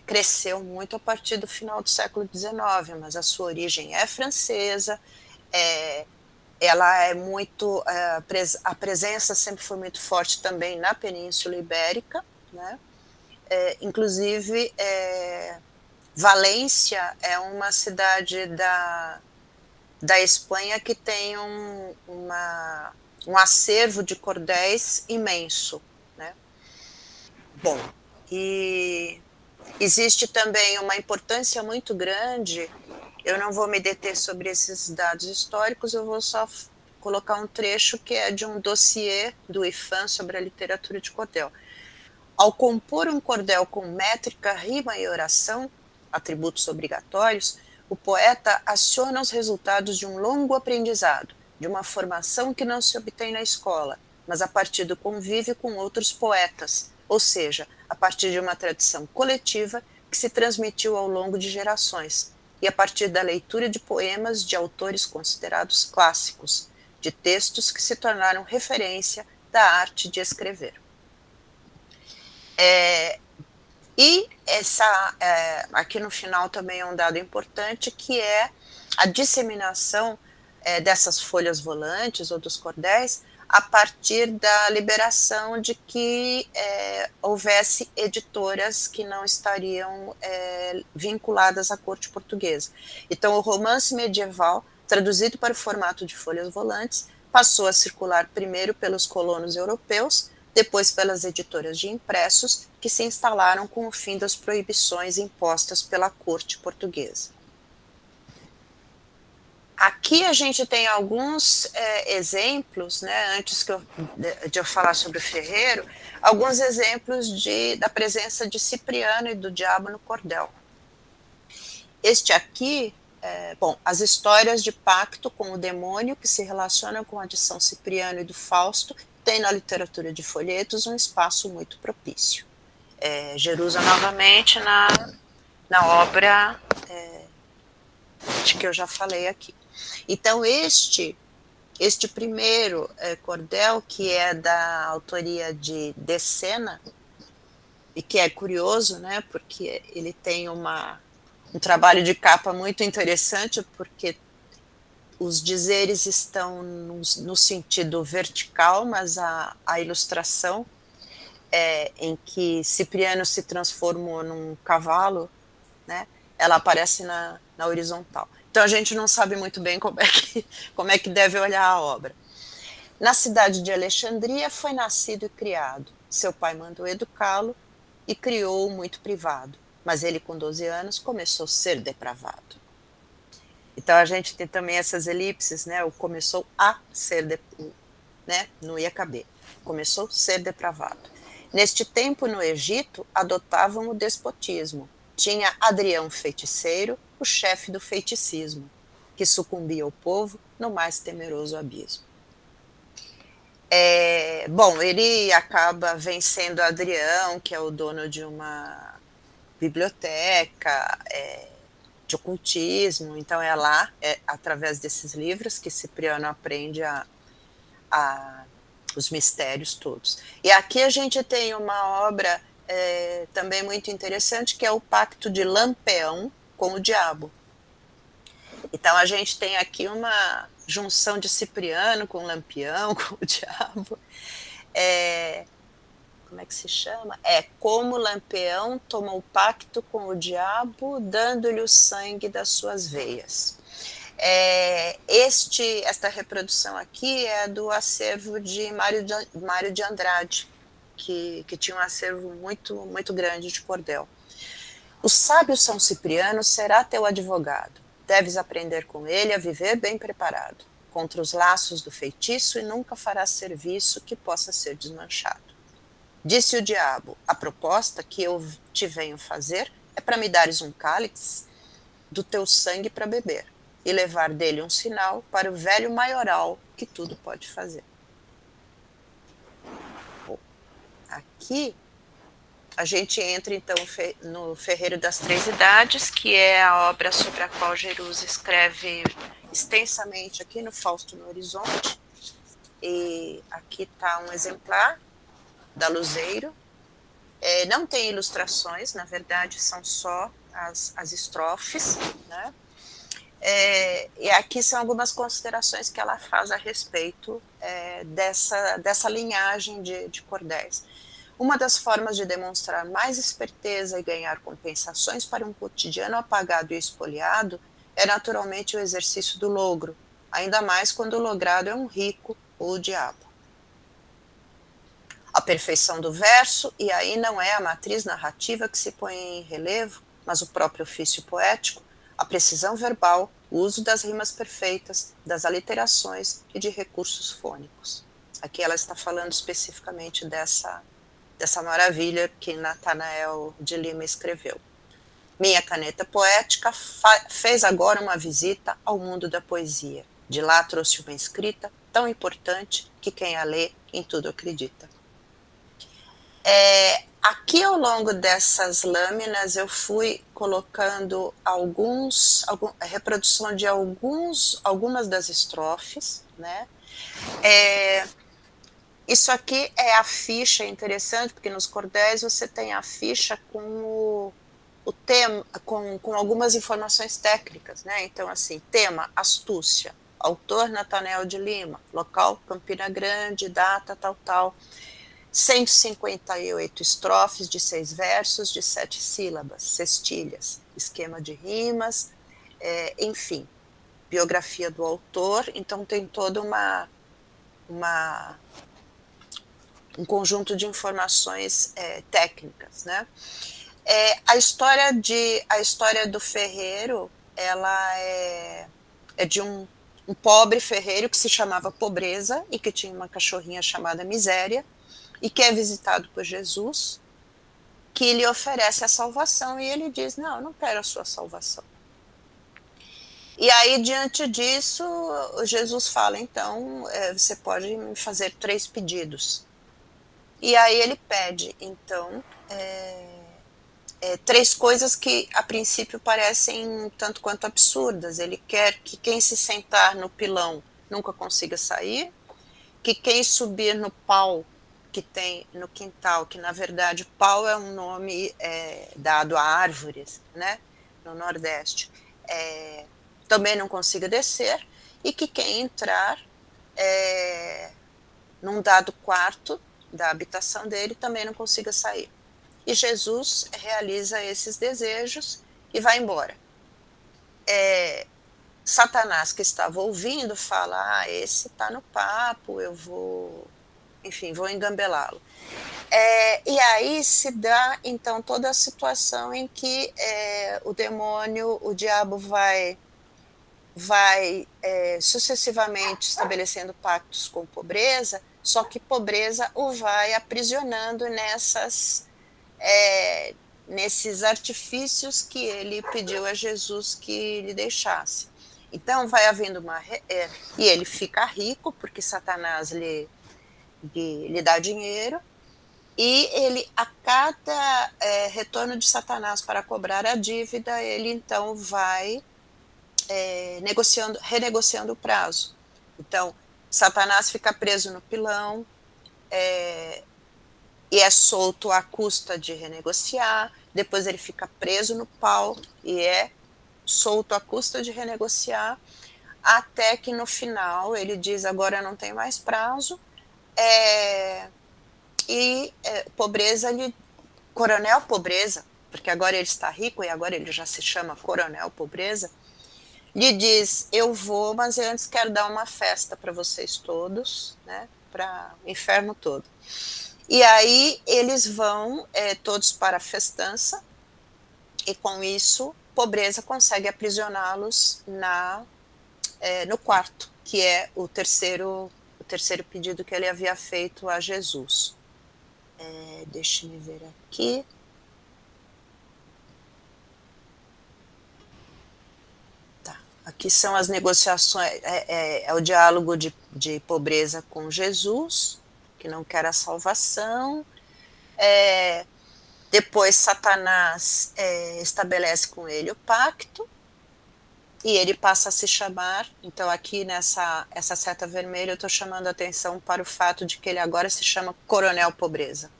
cresceu muito a partir do final do século XIX, mas a sua origem é francesa, ela é muito, a presença sempre foi muito forte também na Península Ibérica, né? Inclusive, Valência é uma cidade da Espanha que tem um acervo de cordéis imenso, né? Bom, e existe também uma importância muito grande. Eu não vou me deter sobre esses dados históricos, eu vou só colocar um trecho que é de um dossiê do IFAM sobre a literatura de cordel. Ao compor um cordel com métrica, rima e oração, atributos obrigatórios, o poeta aciona os resultados de um longo aprendizado, de uma formação que não se obtém na escola, mas a partir do convívio com outros poetas, ou seja, a partir de uma tradição coletiva que se transmitiu ao longo de gerações, e a partir da leitura de poemas de autores considerados clássicos, de textos que se tornaram referência da arte de escrever. E aqui no final também é um dado importante, que é a disseminação dessas folhas volantes ou dos cordéis a partir da liberação de que houvesse editoras que não estariam vinculadas à corte portuguesa. Então, o romance medieval, traduzido para o formato de folhas volantes, passou a circular primeiro pelos colonos europeus, depois pelas editoras de impressos, que se instalaram com o fim das proibições impostas pela corte portuguesa. Aqui a gente tem alguns exemplos, né, antes de eu falar sobre o Ferreiro, alguns exemplos da presença de Cipriano e do diabo no cordel. Este aqui, as histórias de pacto com o demônio que se relacionam com a de São Cipriano e do Fausto tem na literatura de folhetos um espaço muito propício. Jerusa novamente na obra de que eu já falei aqui. Então, este primeiro cordel, que é da autoria de Decena, e que é curioso, né, porque ele tem um trabalho de capa muito interessante, porque os dizeres estão no sentido vertical, mas a ilustração em que Cipriano se transformou num cavalo, né, ela aparece na horizontal. Então a gente não sabe muito bem como é que deve olhar a obra. Na cidade de Alexandria foi nascido e criado. Seu pai mandou educá-lo e criou-o muito privado, mas ele com 12 anos começou a ser depravado. Então a gente tem também essas elipses, né? O começou a ser, né? Não ia caber. Começou a ser depravado. Neste tempo, no Egito, adotavam o despotismo. Tinha Adrião feiticeiro, o chefe do feiticismo, que sucumbia ao povo no mais temeroso abismo. Ele acaba vencendo Adrião, que é o dono de uma biblioteca de ocultismo. Então é lá, através desses livros, que Cipriano aprende os mistérios todos. E aqui a gente tem uma obra também muito interessante, que é o Pacto de Lampião com o Diabo. Então a gente tem aqui uma junção de Cipriano com Lampião, com o Diabo. Como é que se chama? Como Lampião tomou pacto com o diabo, dando-lhe o sangue das suas veias. Esta reprodução aqui é do acervo de Mário de Andrade, que tinha um acervo muito, muito grande de cordel. O sábio São Cipriano será teu advogado. Deves aprender com ele a viver bem preparado contra os laços do feitiço e nunca farás serviço que possa ser desmanchado. Disse o diabo: a proposta que eu te venho fazer é para me dares um cálice do teu sangue para beber e levar dele um sinal para o velho maioral que tudo pode fazer. Bom, aqui a gente entra então no Ferreiro das Três Idades, que é a obra sobre a qual Jerusa escreve extensamente aqui no Fausto no Horizonte. E aqui está um exemplar da Luzeiro. Não tem ilustrações, na verdade são só as estrofes, né? E aqui são algumas considerações que ela faz a respeito dessa linhagem de cordéis. Uma das formas de demonstrar mais esperteza e ganhar compensações para um cotidiano apagado e espoliado é naturalmente o exercício do logro, ainda mais quando o logrado é um rico ou o diabo. A perfeição do verso, e aí não é a matriz narrativa que se põe em relevo, mas o próprio ofício poético, a precisão verbal, o uso das rimas perfeitas, das aliterações e de recursos fônicos. Aqui ela está falando especificamente dessa maravilha que Natanael de Lima escreveu. Minha caneta poética fez agora uma visita ao mundo da poesia. De lá trouxe uma escrita tão importante que quem a lê em tudo acredita. Aqui ao longo dessas lâminas eu fui colocando reprodução de algumas das estrofes, né? Isso aqui é a ficha, interessante, porque nos cordéis você tem a ficha com o tema, com algumas informações técnicas, né? Então, assim, tema, astúcia, autor Natanael de Lima, local Campina Grande, data, tal. 158 estrofes de 6 versos de 7 sílabas, cestilhas, esquema de rimas, enfim, biografia do autor. Então tem todo um conjunto de informações técnicas, né? A história do ferreiro, ela é de um pobre ferreiro que se chamava Pobreza e que tinha uma cachorrinha chamada Miséria, e que é visitado por Jesus, que lhe oferece a salvação, e ele diz: não, eu não quero a sua salvação. E aí, diante disso, Jesus fala: então, você pode me fazer 3 pedidos. E aí ele pede, então, 3 coisas que, a princípio, parecem tanto quanto absurdas. Ele quer que quem se sentar no pilão nunca consiga sair, que quem subir no pau que tem no quintal, que na verdade pau é um nome dado a árvores, né, no Nordeste, também não consiga descer, e que quem entrar num dado quarto da habitação dele também não consiga sair. E Jesus realiza esses desejos e vai embora. Satanás, que estava ouvindo, fala: esse está no papo, eu vou engambelá-lo. E aí se dá, então, toda a situação em que o demônio, o diabo vai sucessivamente estabelecendo pactos com pobreza, só que pobreza o vai aprisionando nesses artifícios que ele pediu a Jesus que lhe deixasse. Então vai havendo e ele fica rico, porque Satanás lhe dá dinheiro, e ele, a cada retorno de Satanás para cobrar a dívida, ele então vai renegociando o prazo. Então, Satanás fica preso no pilão, e é solto à custa de renegociar, depois ele fica preso no pau e é solto à custa de renegociar, até que no final ele diz: agora não tem mais prazo, Pobreza, Coronel Pobreza, porque agora ele está rico e agora ele já se chama Coronel Pobreza, lhe diz: eu vou, mas eu antes quero dar uma festa para vocês todos, né, para o inferno todo. E aí eles vão todos para a festança, e com isso Pobreza consegue aprisioná-los no quarto, que é o terceiro pedido que ele havia feito a Jesus. Deixa-me ver aqui. Tá. Aqui são as negociações, é o diálogo de Pobreza com Jesus, que não quer a salvação. Depois Satanás estabelece com ele o pacto, e ele passa a se chamar, então aqui essa seta vermelha eu estou chamando a atenção para o fato de que ele agora se chama Coronel Pobreza.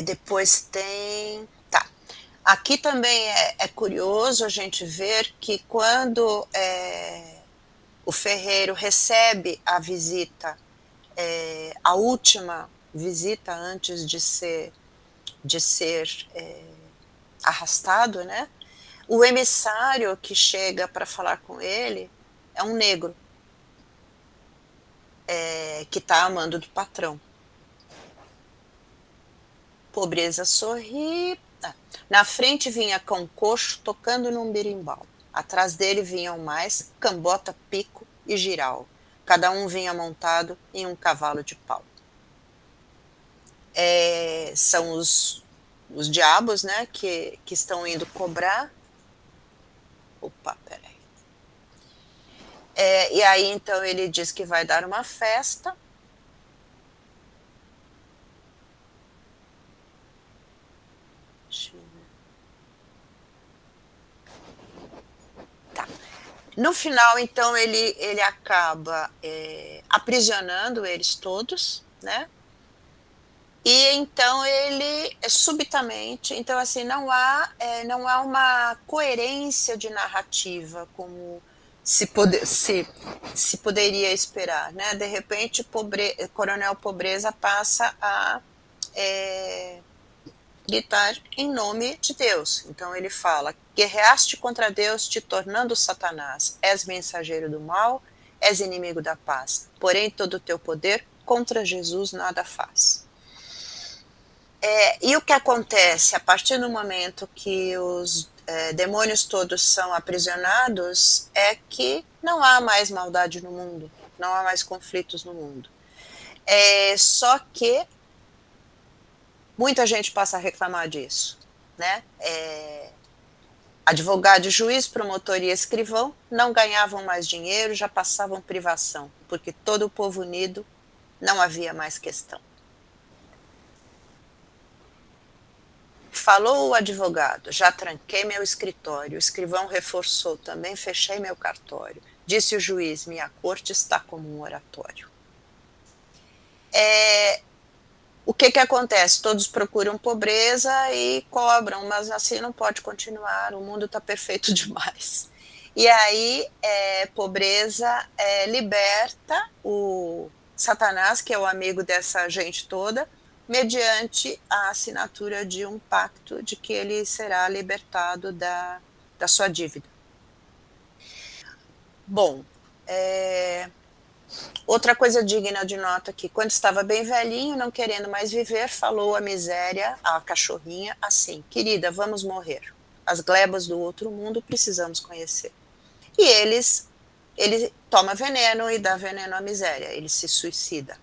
Depois tem... Tá. Aqui também é curioso a gente ver que quando o ferreiro recebe a visita, a última visita antes de ser arrastado, né? O emissário que chega para falar com ele é um negro, que está amando do patrão. Pobreza sorri. Na frente vinha Cão Coxo tocando num berimbau. Atrás dele vinham mais Cambota, Pico e Giral. Cada um vinha montado em um cavalo de pau. São os diabos, né, que estão indo cobrar. Opa, peraí. E aí, então, ele diz que vai dar uma festa. Deixa eu ver. Tá. No final, então, ele acaba aprisionando eles todos, né? E então ele subitamente, então assim, não há uma coerência de narrativa como se poderia esperar, né? De repente, Coronel Pobreza passa a gritar em nome de Deus. Então ele fala: guerreaste contra Deus, te tornando Satanás, és mensageiro do mal, és inimigo da paz, porém todo o teu poder contra Jesus nada faz. E o que acontece a partir do momento que os demônios todos são aprisionados é que não há mais maldade no mundo, não há mais conflitos no mundo. Só que muita gente passa a reclamar disso, né? Advogado, juiz, promotor e escrivão não ganhavam mais dinheiro, já passavam privação, porque todo o povo unido não havia mais questão. Falou o advogado: já tranquei meu escritório. O escrivão reforçou: também fechei meu cartório. Disse o juiz: minha corte está como um oratório. O que acontece? Todos procuram Pobreza e cobram, mas assim não pode continuar, o mundo está perfeito demais. E aí Pobreza liberta o Satanás, que é o amigo dessa gente toda, mediante a assinatura de um pacto de que ele será libertado da sua dívida. Bom, outra coisa digna de nota aqui: quando estava bem velhinho, não querendo mais viver, falou a miséria, a cachorrinha, assim: querida, vamos morrer. As glebas do outro mundo precisamos conhecer. E ele toma veneno e dá veneno à miséria, ele se suicida.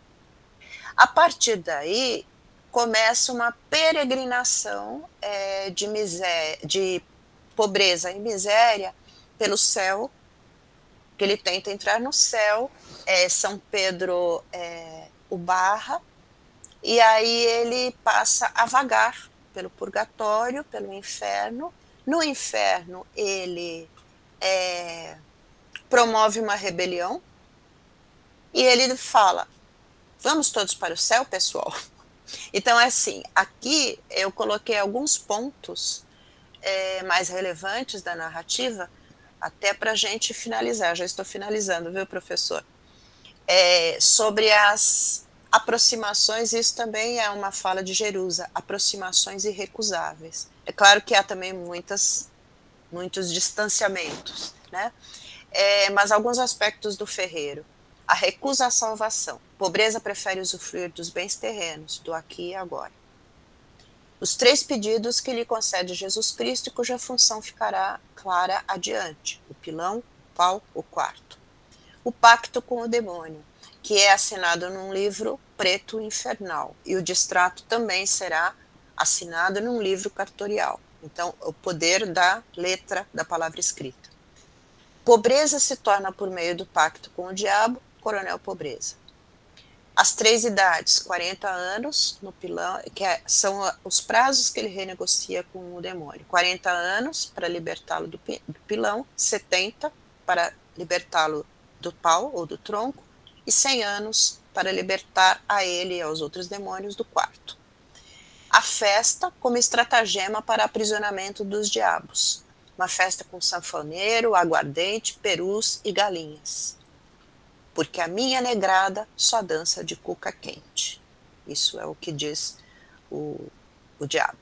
A partir daí, começa uma peregrinação de pobreza e miséria pelo céu, que ele tenta entrar no céu, São Pedro o barra, e aí ele passa a vagar pelo purgatório, pelo inferno. No inferno, ele promove uma rebelião, e ele fala: vamos todos para o céu, pessoal? Então, assim, aqui eu coloquei alguns pontos mais relevantes da narrativa, até para a gente finalizar. Já estou finalizando, viu, professor? Sobre as aproximações, isso também é uma fala de Jerusa, aproximações irrecusáveis. É claro que há também muitos distanciamentos, né? Mas alguns aspectos do ferreiro. A recusa à salvação. Pobreza prefere usufruir dos bens terrenos, do aqui e agora. Os 3 pedidos que lhe concede Jesus Cristo e cuja função ficará clara adiante: o pilão, o pau, o quarto. O pacto com o demônio, que é assinado num livro preto infernal, e o distrato também será assinado num livro cartorial. Então, o poder da letra da palavra escrita. Pobreza se torna, por meio do pacto com o diabo, coronel Pobreza. As 3 idades, 40 anos no pilão, são os prazos que ele renegocia com o demônio. 40 anos para libertá-lo do pilão, 70 para libertá-lo do pau ou do tronco, e 100 anos para libertar a ele e aos outros demônios do quarto. A festa como estratagema para aprisionamento dos diabos. Uma festa com sanfoneiro, aguardente, perus e galinhas. Porque a minha negrada só dança de cuca quente. Isso é o que diz o diabo.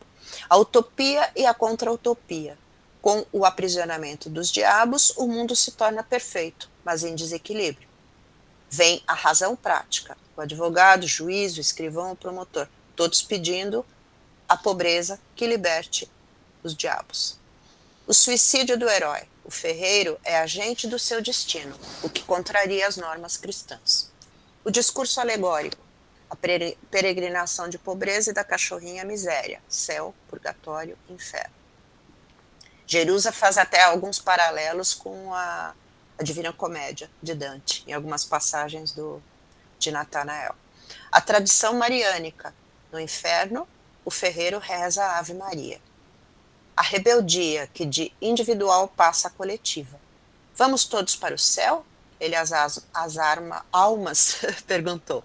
A utopia e a contra-utopia. Com o aprisionamento dos diabos, o mundo se torna perfeito, mas em desequilíbrio. Vem a razão prática, o advogado, o juiz, o escrivão, o promotor, todos pedindo a pobreza que liberte os diabos. O suicídio do herói. O ferreiro é agente do seu destino, o que contraria as normas cristãs. O discurso alegórico. A peregrinação de pobreza e da cachorrinha miséria. Céu, purgatório, inferno. Jerusa faz até alguns paralelos com a Divina Comédia de Dante, em algumas passagens de Natanael. A tradição mariânica. No inferno, o ferreiro reza a Ave Maria. A rebeldia, que de individual passa a coletiva. Vamos todos para o céu? Ele as almas perguntou.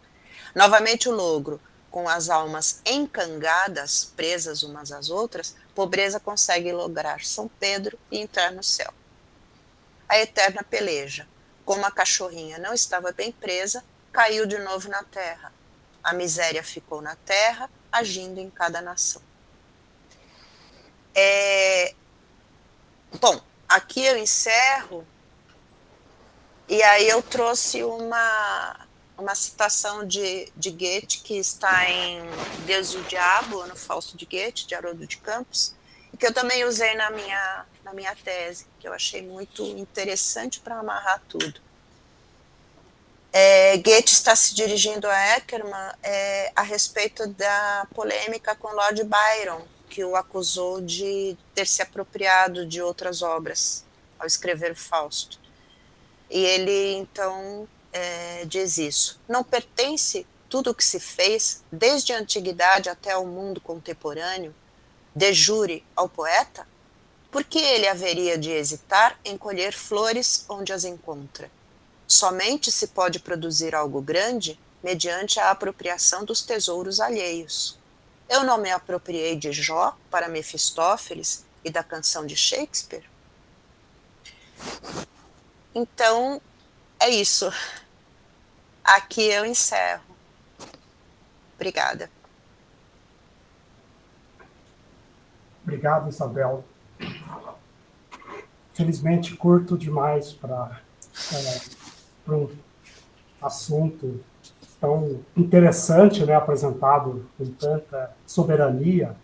Novamente o logro, com as almas encangadas, presas umas às outras, pobreza consegue lograr São Pedro e entrar no céu. A eterna peleja. Como a cachorrinha não estava bem presa, caiu de novo na terra. A miséria ficou na terra, agindo em cada nação. Bom, aqui eu encerro, e aí eu trouxe uma citação de Goethe, que está em Deus e o Diabo, no Fausto de Goethe, de Haroldo de Campos, e que eu também usei na minha tese, que eu achei muito interessante para amarrar tudo. Goethe está se dirigindo a Eckermann a respeito da polêmica com Lord Byron, que o acusou de ter se apropriado de outras obras ao escrever Fausto. E ele, então, diz isso. Não pertence tudo o que se fez, desde a antiguidade até o mundo contemporâneo, de jure ao poeta? Por que ele haveria de hesitar em colher flores onde as encontra? Somente se pode produzir algo grande mediante a apropriação dos tesouros alheios. Eu não me apropriei de Jó para Mefistófeles e da canção de Shakespeare? Então, é isso. Aqui eu encerro. Obrigada. Obrigado, Isabel. Felizmente, curto demais para um assunto tão interessante, né, apresentado com tanta soberania.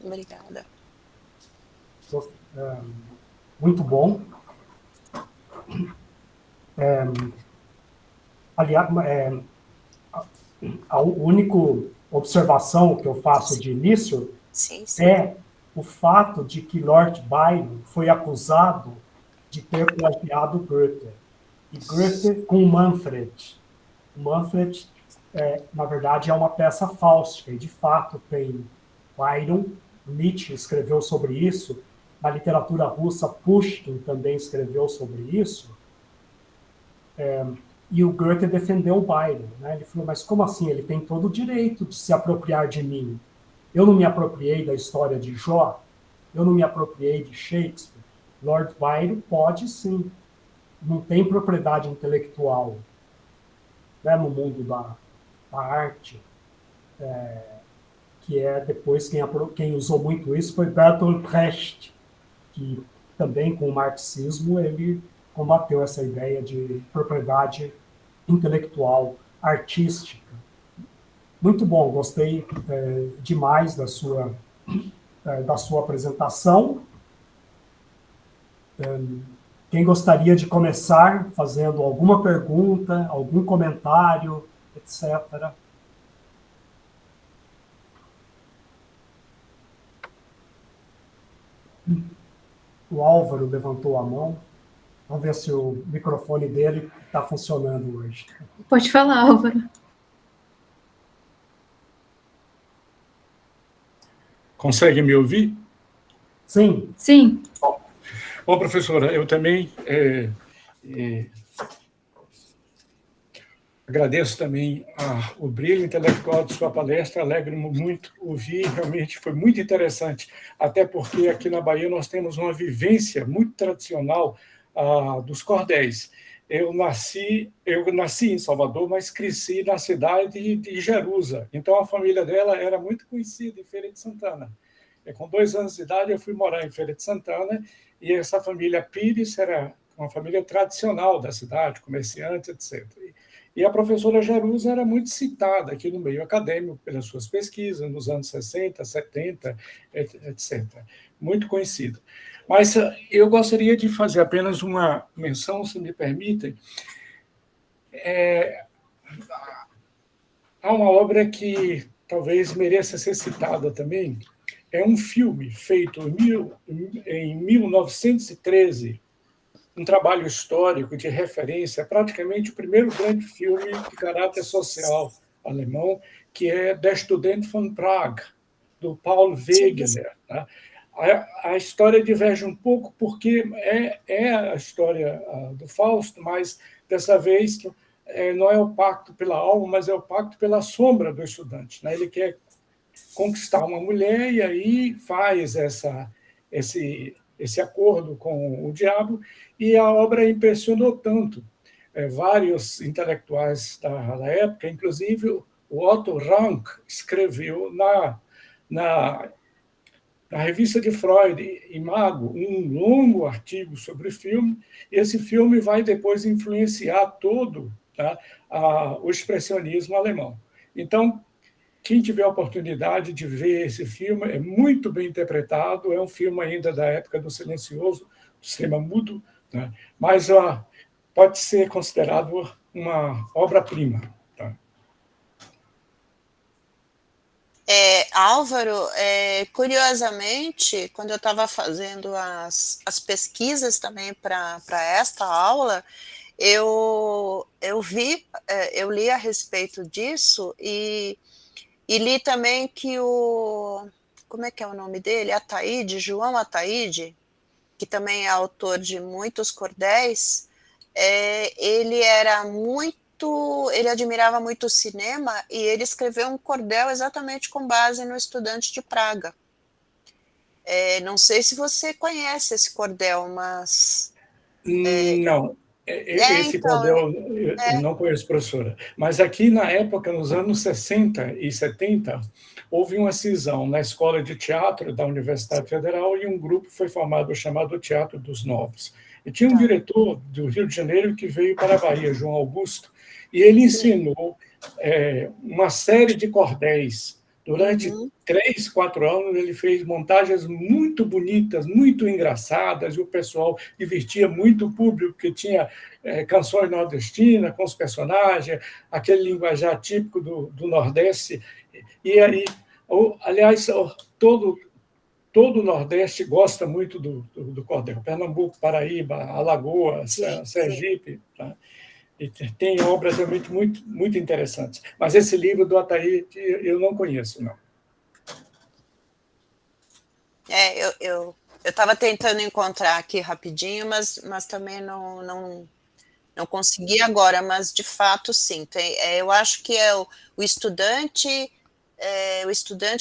Obrigada. Muito bom. Aliás, a única observação que eu faço de início é o fato de que Lord Byron foi acusado de ter plagiado Goethe. E Goethe com Manfred. O Manfred, na verdade, é uma peça fáustica, e de fato tem Byron, Nietzsche escreveu sobre isso, na literatura russa, Pushkin também escreveu sobre isso, e o Goethe defendeu o Byron, né? Ele falou, mas como assim? Ele tem todo o direito de se apropriar de mim. Eu não me apropriei da história de Jó, eu não me apropriei de Shakespeare. Lord Byron pode sim, não tem propriedade intelectual, né, no mundo da arte, que depois quem usou muito isso foi Bertolt Brecht, que também com o marxismo ele combateu essa ideia de propriedade intelectual, artística. Muito bom, gostei demais da sua da sua apresentação. Quem gostaria de começar fazendo alguma pergunta, algum comentário, etc. O Álvaro levantou a mão. Vamos ver se o microfone dele está funcionando hoje. Pode falar, Álvaro. Consegue me ouvir? Sim. Sim. Bom, professora, eu também agradeço também o brilho intelectual de sua palestra, alegro-me muito ouvir, realmente foi muito interessante, até porque aqui na Bahia nós temos uma vivência muito tradicional dos cordéis. Eu nasci em Salvador, mas cresci na cidade de Jerusa, então a família dela era muito conhecida em Feira de Santana. Com 2 anos de idade, eu fui morar em Feira de Santana, e essa família Pires era uma família tradicional da cidade, comerciante, etc. E a professora Jerusa era muito citada aqui no meio acadêmico pelas suas pesquisas nos anos 60, 70, etc. Muito conhecida. Mas eu gostaria de fazer apenas uma menção, se me permitem. Há uma obra que talvez mereça ser citada também. É um filme feito em 1913, um trabalho histórico de referência, praticamente o primeiro grande filme de caráter social alemão, que é Der Student von Prag, do Paul Wegener. Tá? A história diverge um pouco, porque é a história do Fausto, mas, dessa vez, não é o pacto pela alma, mas é o pacto pela sombra do estudante. Né? Ele quer conquistar uma mulher e aí faz esse acordo com o diabo, e a obra impressionou tanto vários intelectuais da época, inclusive o Otto Rank escreveu na revista de Freud, Imago, um longo artigo sobre o filme. Esse filme vai depois influenciar todo, tá, o expressionismo alemão. Então, quem tiver a oportunidade de ver esse filme, é muito bem interpretado, é um filme ainda da época do silencioso, do cinema mudo, né? Mas pode ser considerado uma obra-prima. Tá? Álvaro, curiosamente, quando eu estava fazendo as pesquisas também para esta aula, eu li a respeito disso e li também que como é que é o nome dele? João Ataíde, que também é autor de muitos cordéis, ele admirava muito o cinema e ele escreveu um cordel exatamente com base no Estudante de Praga. Não sei se você conhece esse cordel, mas... Não. Esse cordel eu não conheço, professora. Mas aqui, na época, nos anos 60 e 70, houve uma cisão na Escola de Teatro da Universidade Federal e um grupo foi formado chamado Teatro dos Novos. E tinha um diretor do Rio de Janeiro que veio para a Bahia, João Augusto, e ele ensinou uma série de cordéis. Durante 3, 4 anos, ele fez montagens muito bonitas, muito engraçadas, e o pessoal divertia muito o público, porque tinha canções nordestinas com os personagens, aquele linguajar típico do Nordeste. E aí, aliás, todo o Nordeste gosta muito do cordel. Pernambuco, Paraíba, Alagoas, Sergipe. Tá? E tem obras realmente muito, muito interessantes. Mas esse livro do Ataíde eu não conheço, não. Eu estava tentando encontrar aqui rapidinho, mas também não consegui agora, mas de fato sim. Eu acho que é o estudante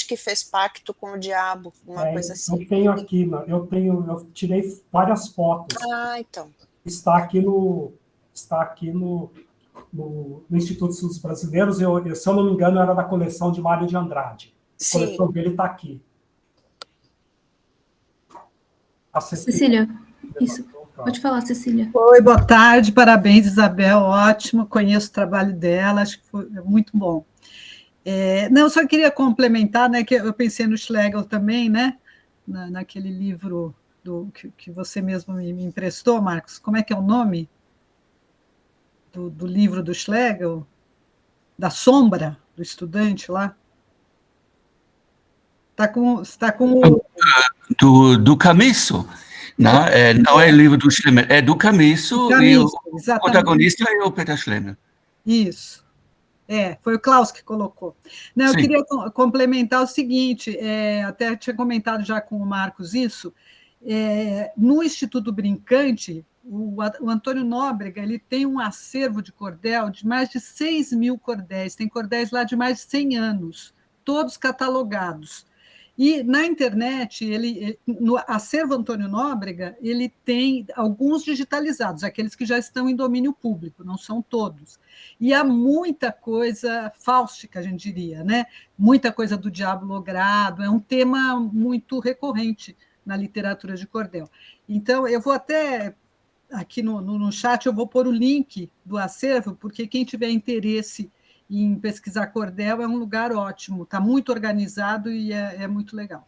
que fez pacto com o diabo, uma coisa assim. Eu tenho aqui, eu tirei várias fotos. Então. Está aqui no Instituto de Estudos Brasileiros, se eu não me engano, era da coleção de Mário de Andrade. A coleção dele está aqui. A Cecília, isso. Pode falar, Cecília. Oi, boa tarde, parabéns, Isabel, ótimo, conheço o trabalho dela, acho que foi muito bom. Não, só queria complementar, né, que eu pensei no Schlegel também, né, naquele livro que você mesmo me emprestou, Marcos. Como é que é o nome do livro do Schlegel? Da sombra do estudante lá? Está com o... Do Camiço, né? Não é livro do Schlemmer, é do Camiço, e o protagonista é o Peter Schlemmer. Isso. Foi o Klaus que colocou. Não, eu queria complementar o seguinte, até tinha comentado já com o Marcos isso, no Instituto Brincante, o Antônio Nóbrega ele tem um acervo de cordel de mais de 6 mil cordéis, tem cordéis lá de mais de 100 anos, todos catalogados. E na internet, no acervo Antônio Nóbrega, ele tem alguns digitalizados, aqueles que já estão em domínio público, não são todos. E há muita coisa fáustica, a gente diria, né? Muita coisa do diabo logrado, é um tema muito recorrente na literatura de cordel. Então, eu vou até, aqui no chat, eu vou pôr o link do acervo, porque quem tiver interesse em pesquisar cordel é um lugar ótimo, está muito organizado e é muito legal.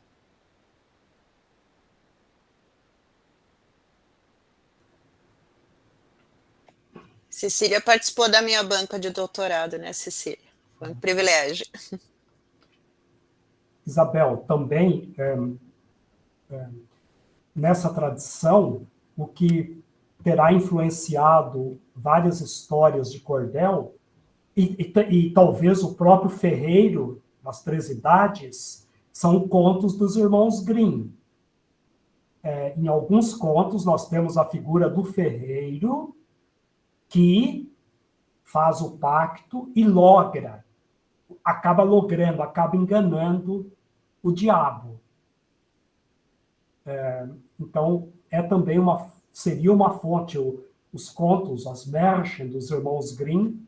Cecília participou da minha banca de doutorado, né, Cecília? Foi um privilégio. Isabel, também nessa tradição, o que terá influenciado várias histórias de cordel, e talvez o próprio Ferreiro, das Três Idades, são contos dos irmãos Grimm. Em alguns contos, nós temos a figura do ferreiro que faz o pacto e acaba logrando, acaba enganando o diabo. Então, também seria uma fonte, os contos, as Märchen dos irmãos Grimm,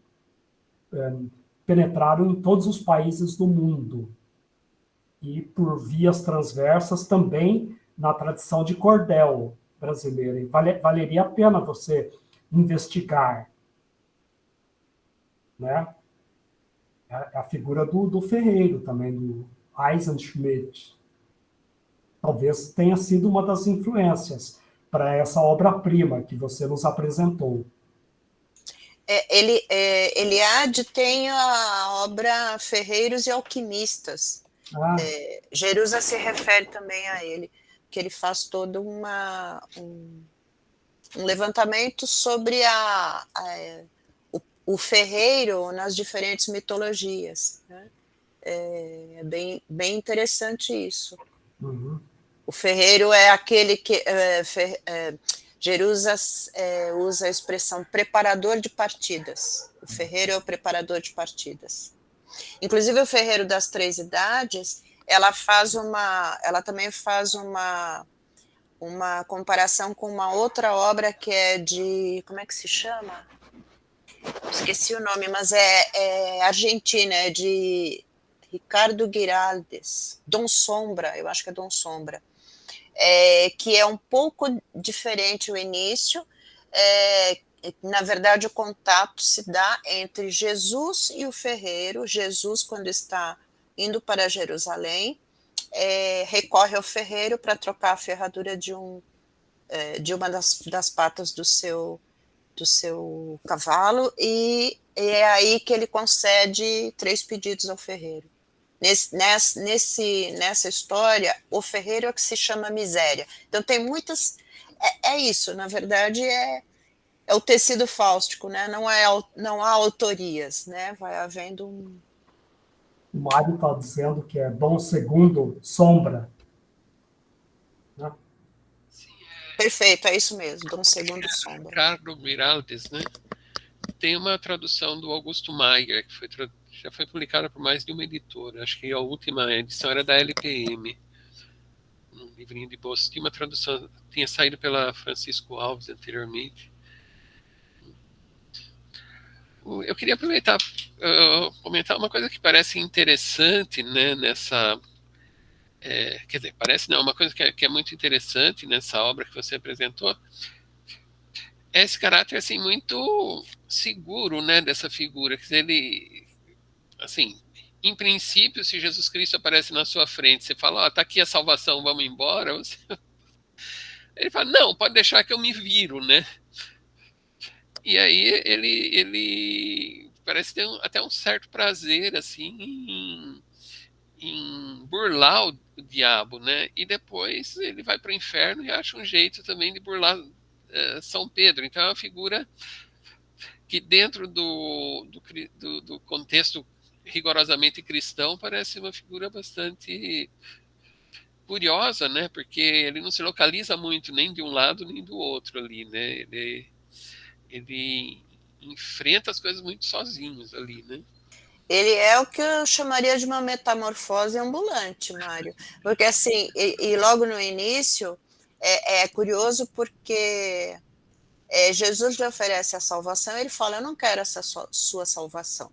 penetraram em todos os países do mundo. E por vias transversas também na tradição de cordel brasileira. E valeria a pena você investigar, né? A figura do ferreiro também, do Eisenschmidt. Talvez tenha sido uma das influências para essa obra-prima que você nos apresentou. Eliade tem a obra Ferreiros e Alquimistas. Jerusa se refere também a ele, que ele faz todo um levantamento sobre o ferreiro nas diferentes mitologias, né? É bem interessante isso. Uhum. O ferreiro é aquele que... Jerusa usa a expressão preparador de partidas. O ferreiro é o preparador de partidas. Inclusive, o Ferreiro das Três Idades, ela também faz uma comparação com uma outra obra que é de... Como é que se chama? Esqueci o nome, mas é argentina, é de Ricardo Giraldes. Dom Sombra, eu acho que é Dom Sombra. Que é um pouco diferente o início. Na verdade, o contato se dá entre Jesus e o ferreiro. Jesus, quando está indo para Jerusalém, recorre ao ferreiro para trocar a ferradura de uma das patas do seu cavalo, e é aí que ele concede 3 pedidos ao ferreiro. Nessa história, o ferreiro é o que se chama miséria. Então tem muitas... isso, na verdade, é o tecido fáustico, né? Não há autorias, né? Vai havendo um... O Mário está dizendo que é Dom II Sombra. Né? Sim, perfeito, é isso mesmo, Dom II Sombra. Ricardo Giraldes, né? Tem uma tradução do Augusto Maier, que já foi publicada por mais de uma editora. Acho que a última edição era da LPM. Um livrinho de bolsa. Tinha uma tradução, tinha saído pela Francisco Alves anteriormente. Eu queria aproveitar comentar uma coisa que parece interessante, né, nessa... quer dizer, parece não, uma coisa que é muito interessante nessa obra que você apresentou, é esse caráter assim, muito seguro, né, dessa figura. Quer dizer, ele, assim, em princípio, se Jesus Cristo aparece na sua frente, você fala, ó, tá aqui a salvação, vamos embora. Ele fala, não, pode deixar que eu me viro, né? E aí ele parece ter até um certo prazer, assim, em burlar o diabo, né? E depois ele vai para o inferno e acha um jeito também de burlar São Pedro. Então é uma figura que dentro do contexto rigorosamente cristão parece uma figura bastante curiosa, né? Porque ele não se localiza muito nem de um lado nem do outro ali, né? Ele enfrenta as coisas muito sozinhos ali, né? Ele é o que eu chamaria de uma metamorfose ambulante, Mário. Porque assim, e logo no início, é curioso porque Jesus lhe oferece a salvação, ele fala, eu não quero essa sua salvação.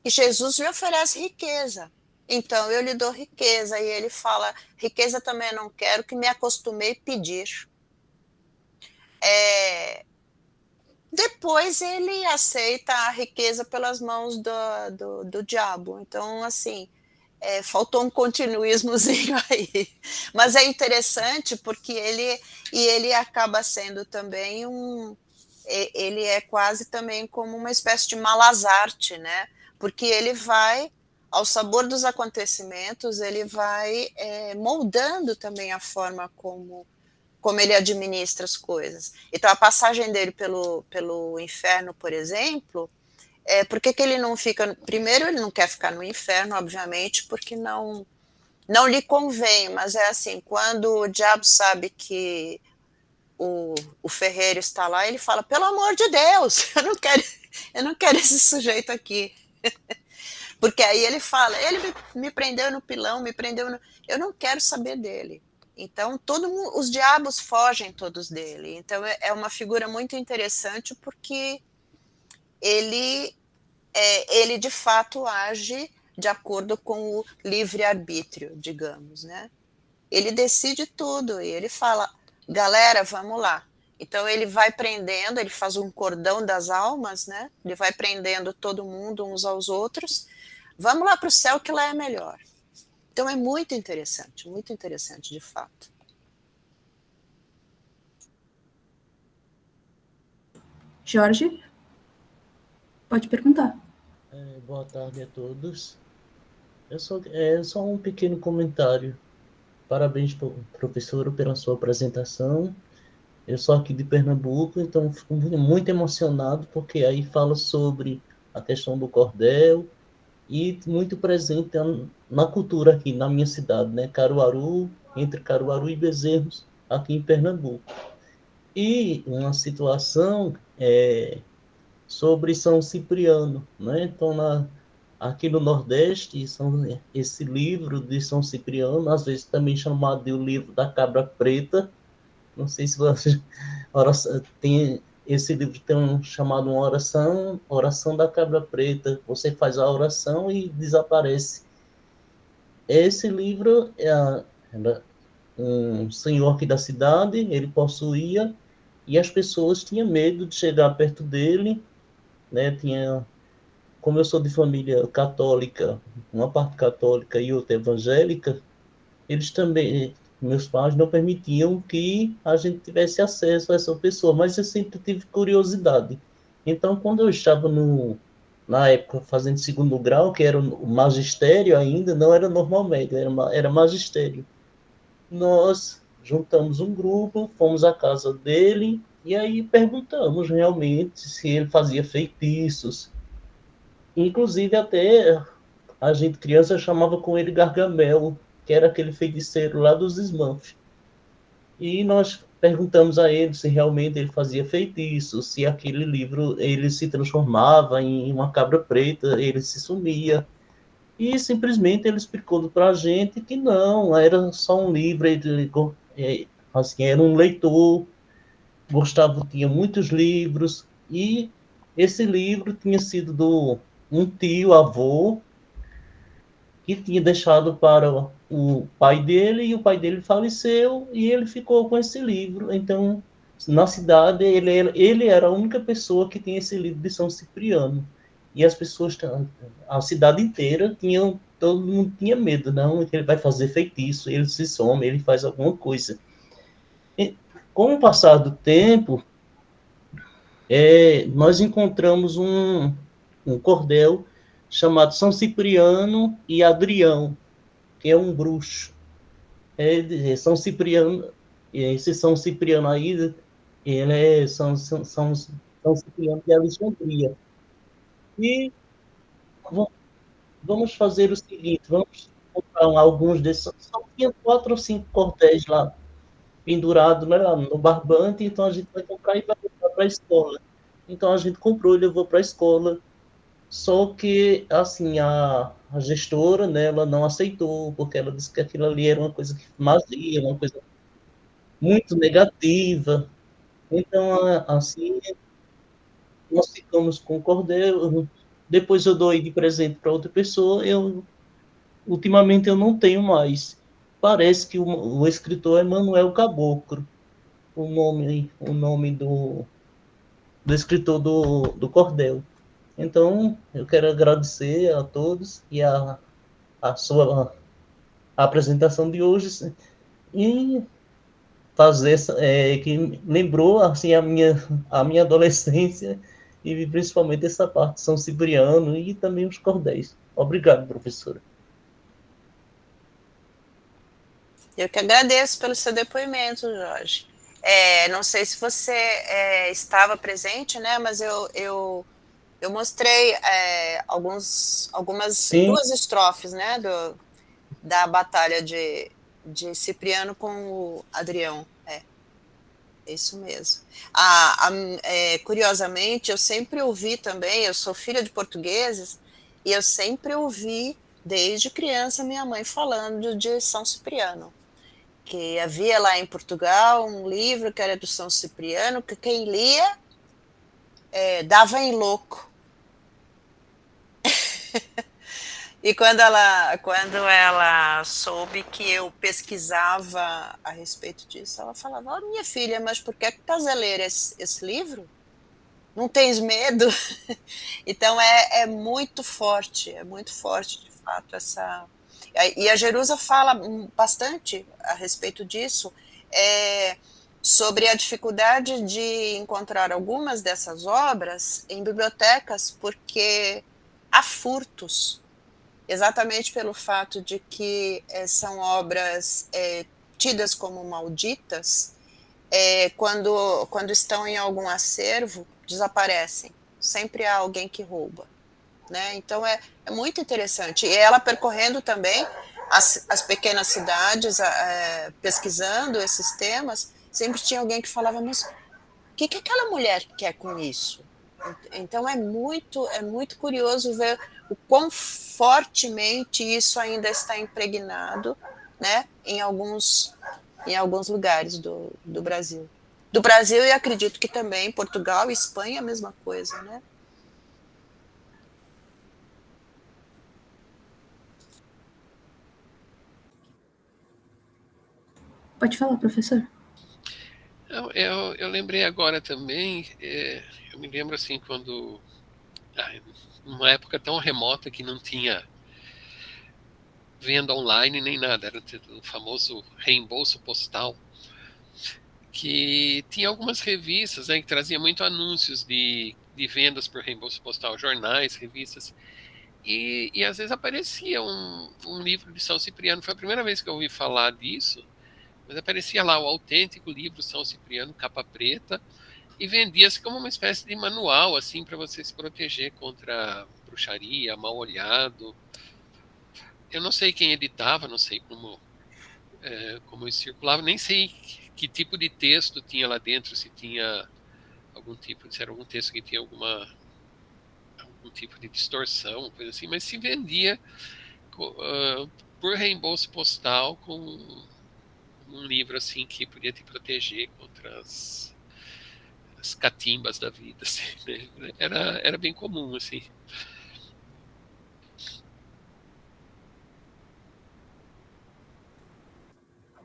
E Jesus lhe oferece riqueza. Então, eu lhe dou riqueza. E ele fala, riqueza também eu não quero, que me acostumei a pedir. Depois ele aceita a riqueza pelas mãos do diabo. Então, assim, faltou um continuismozinho aí. Mas é interessante porque ele acaba sendo também ele é quase também como uma espécie de Malazarte, né? Porque ele vai, ao sabor dos acontecimentos, ele vai moldando também a forma como ele administra as coisas. Então, a passagem dele pelo inferno, por exemplo, por que ele não fica... Primeiro, ele não quer ficar no inferno, obviamente, porque não lhe convém, mas é assim, quando o diabo sabe que o ferreiro está lá, ele fala, pelo amor de Deus, eu não quero esse sujeito aqui. Porque aí ele fala, ele me prendeu no pilão, eu não quero saber dele. Então, os diabos fogem todos dele. Então, é uma figura muito interessante porque ele de fato age de acordo com o livre-arbítrio, digamos, né? Ele decide tudo e ele fala, galera, vamos lá. Então, ele vai prendendo, ele faz um cordão das almas, né? Ele vai prendendo todo mundo uns aos outros. Vamos lá para o céu que lá é melhor. Então, é muito interessante, de fato. Jorge? Pode perguntar. Boa tarde a todos. Só um pequeno comentário. Parabéns, professor, pela sua apresentação. Eu sou aqui de Pernambuco, então fico muito emocionado, porque aí fala sobre a questão do cordel, e muito presente na cultura aqui, na minha cidade, né? Caruaru, entre Caruaru e Bezerros, aqui em Pernambuco. E uma situação sobre São Cipriano, né? Então, aqui no Nordeste, esse livro de São Cipriano, às vezes também chamado de o livro da Cabra Preta. Não sei se você tem... Esse livro tem chamado uma oração da Cabra Preta. Você faz a oração e desaparece. Esse livro um senhor aqui da cidade, ele possuía, e as pessoas tinham medo de chegar perto dele, né? Como eu sou de família católica, uma parte católica e outra evangélica, eles também... Meus pais não permitiam que a gente tivesse acesso a essa pessoa, mas eu sempre tive curiosidade. Então, quando eu estava na época fazendo segundo grau, que era o magistério ainda, não era normal médio, era magistério. Nós juntamos um grupo, fomos à casa dele, e aí perguntamos realmente se ele fazia feitiços. Inclusive, até a gente, criança, chamava com ele Gargamel, que era aquele feiticeiro lá dos Smurfs. E nós perguntamos a ele se realmente ele fazia feitiço, se aquele livro ele se transformava em uma cabra preta, ele se sumia. E simplesmente ele explicou para a gente que não, era só um livro, assim, era um leitor, Gustavo tinha muitos livros, e esse livro tinha sido um tio, avô, que tinha deixado para o pai dele, e o pai dele faleceu, e ele ficou com esse livro. Então, na cidade, ele era a única pessoa que tinha esse livro de São Cipriano. e as pessoas, a cidade inteira, todo mundo tinha medo, não, ele vai fazer feitiço, ele se some, ele faz alguma coisa. E, com o passar do tempo, nós encontramos um cordel chamado São Cipriano e Adrião, que é um bruxo. São Cipriano, esse São Cipriano aí, ele é São Cipriano de Alexandria. E vamos fazer o seguinte, vamos comprar alguns desses, só tinha 4 ou 5 cordéis lá, pendurado, né, lá no barbante, então a gente vai comprar e vai levar para a escola. Então a gente comprou e levou para a escola, só que, assim, a gestora, né, ela não aceitou, porque ela disse que aquilo ali era uma coisa que magia, uma coisa muito negativa. Então, assim, nós ficamos com o cordel, depois eu dou de presente para outra pessoa, ultimamente eu não tenho mais. Parece que o escritor é Manuel Caboclo, o nome do escritor do cordel. Então, eu quero agradecer a todos e a sua apresentação de hoje e fazer que lembrou assim a minha adolescência e principalmente essa parte de São Cipriano e também os cordéis. Obrigado, professora. Eu que agradeço pelo seu depoimento, Jorge. Não sei se você estava presente, né? Mas eu mostrei duas estrofes, né? Da batalha de Cipriano com o Adrião. Isso mesmo. Curiosamente, eu sempre ouvi também, eu sou filha de portugueses, e eu sempre ouvi, desde criança, minha mãe falando de São Cipriano, que havia lá em Portugal um livro que era do São Cipriano, que quem lia dava em louco. E quando ela soube que eu pesquisava a respeito disso, ela falava: "Oh, minha filha, mas por que estás a ler esse livro? Não tens medo?" Então é muito forte de fato essa. E a Jerusa fala bastante a respeito disso, sobre a dificuldade de encontrar algumas dessas obras em bibliotecas, porque há furtos. Exatamente pelo fato de que são obras tidas como malditas, quando estão em algum acervo, desaparecem. Sempre há alguém que rouba. Né? Então é muito interessante. E ela percorrendo também as pequenas cidades, pesquisando esses temas, sempre tinha alguém que falava: "Mas o que aquela mulher quer com isso?" Então é muito curioso ver o quão fortemente isso ainda está impregnado, né, em alguns lugares do Brasil. Do Brasil, e acredito que também Portugal e Espanha a mesma coisa, né? Pode falar, professor. Eu lembrei agora também, eu me lembro assim, quando, numa época tão remota que não tinha venda online nem nada, era o famoso reembolso postal, que tinha algumas revistas, né, que traziam muito anúncios de vendas por reembolso postal, jornais, revistas, e às vezes aparecia um livro de São Cipriano. Foi a primeira vez que eu ouvi falar disso, mas aparecia lá o autêntico livro São Cipriano, capa preta, e vendia-se como uma espécie de manual, assim, para você se proteger contra bruxaria, mal olhado. Eu não sei quem editava, não sei como isso circulava, nem sei que tipo de texto tinha lá dentro, se tinha se era algum texto que tinha algum tipo de distorção, coisa assim, mas se vendia por reembolso postal com um livro assim que podia te proteger contra as catimbas da vida, assim, né? Era bem comum, assim.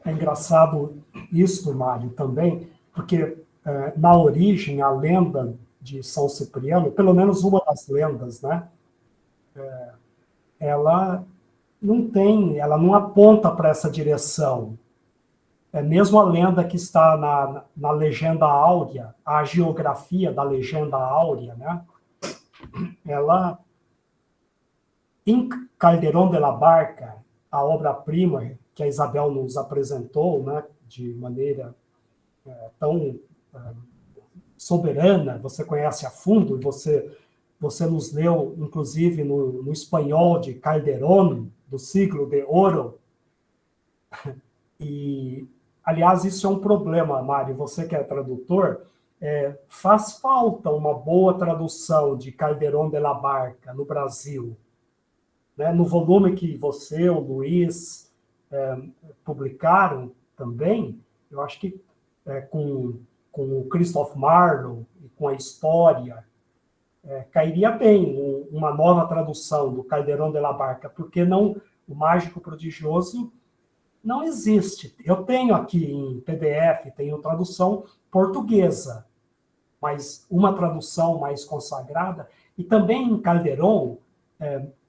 É engraçado isso, Mário, também, porque na origem a lenda de São Cipriano, pelo menos uma das lendas, né? Ela não aponta para essa direção. Mesmo a lenda que está na Legenda Áurea, a geografia da Legenda Áurea, né? Ela, em Calderón de la Barca, a obra-prima que a Isabel nos apresentou, né, de maneira tão soberana, você conhece a fundo, você nos leu, inclusive, no espanhol de Calderón, do siglo de Ouro. E, aliás, isso é um problema, Mário, você que é tradutor, faz falta uma boa tradução de Calderón de la Barca no Brasil. Né? No volume que você, o Luiz, publicaram também, eu acho que com o Christoph Marlowe e com a história, cairia bem uma nova tradução do Calderón de la Barca, porque o Mágico Prodigioso não existe. Eu tenho aqui em PDF, tenho tradução portuguesa, mas uma tradução mais consagrada, e também em Calderón,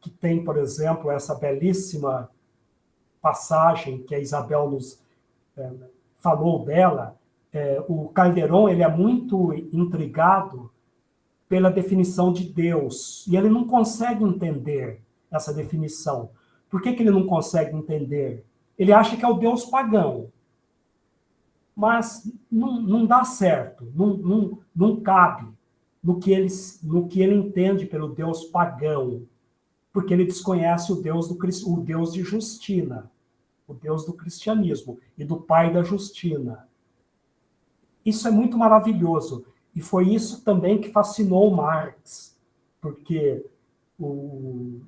que tem, por exemplo, essa belíssima passagem que a Isabel nos falou dela, o Calderón ele é muito intrigado pela definição de Deus, e ele não consegue entender essa definição. Por que ele não consegue entender? Ele acha que é o Deus pagão, mas não dá certo, não cabe no que ele entende pelo Deus pagão, porque ele desconhece o Deus de Justina, o Deus do cristianismo e do Pai da Justina. Isso é muito maravilhoso, e foi isso também que fascinou Marx, porque o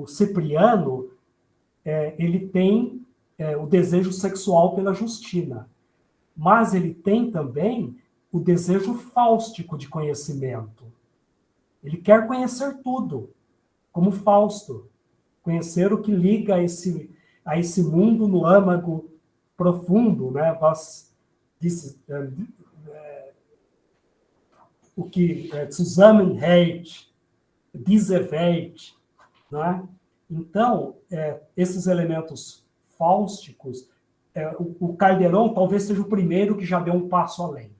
Cipriano ele tem o desejo sexual pela Justina, mas ele tem também o desejo fáustico de conhecimento. Ele quer conhecer tudo, como Fausto, conhecer o que liga a esse mundo no âmago profundo, né? O que Zusammenhalt, diese Welt, né? Então, esses elementos fáusticos, o Calderón talvez seja o primeiro que já deu um passo além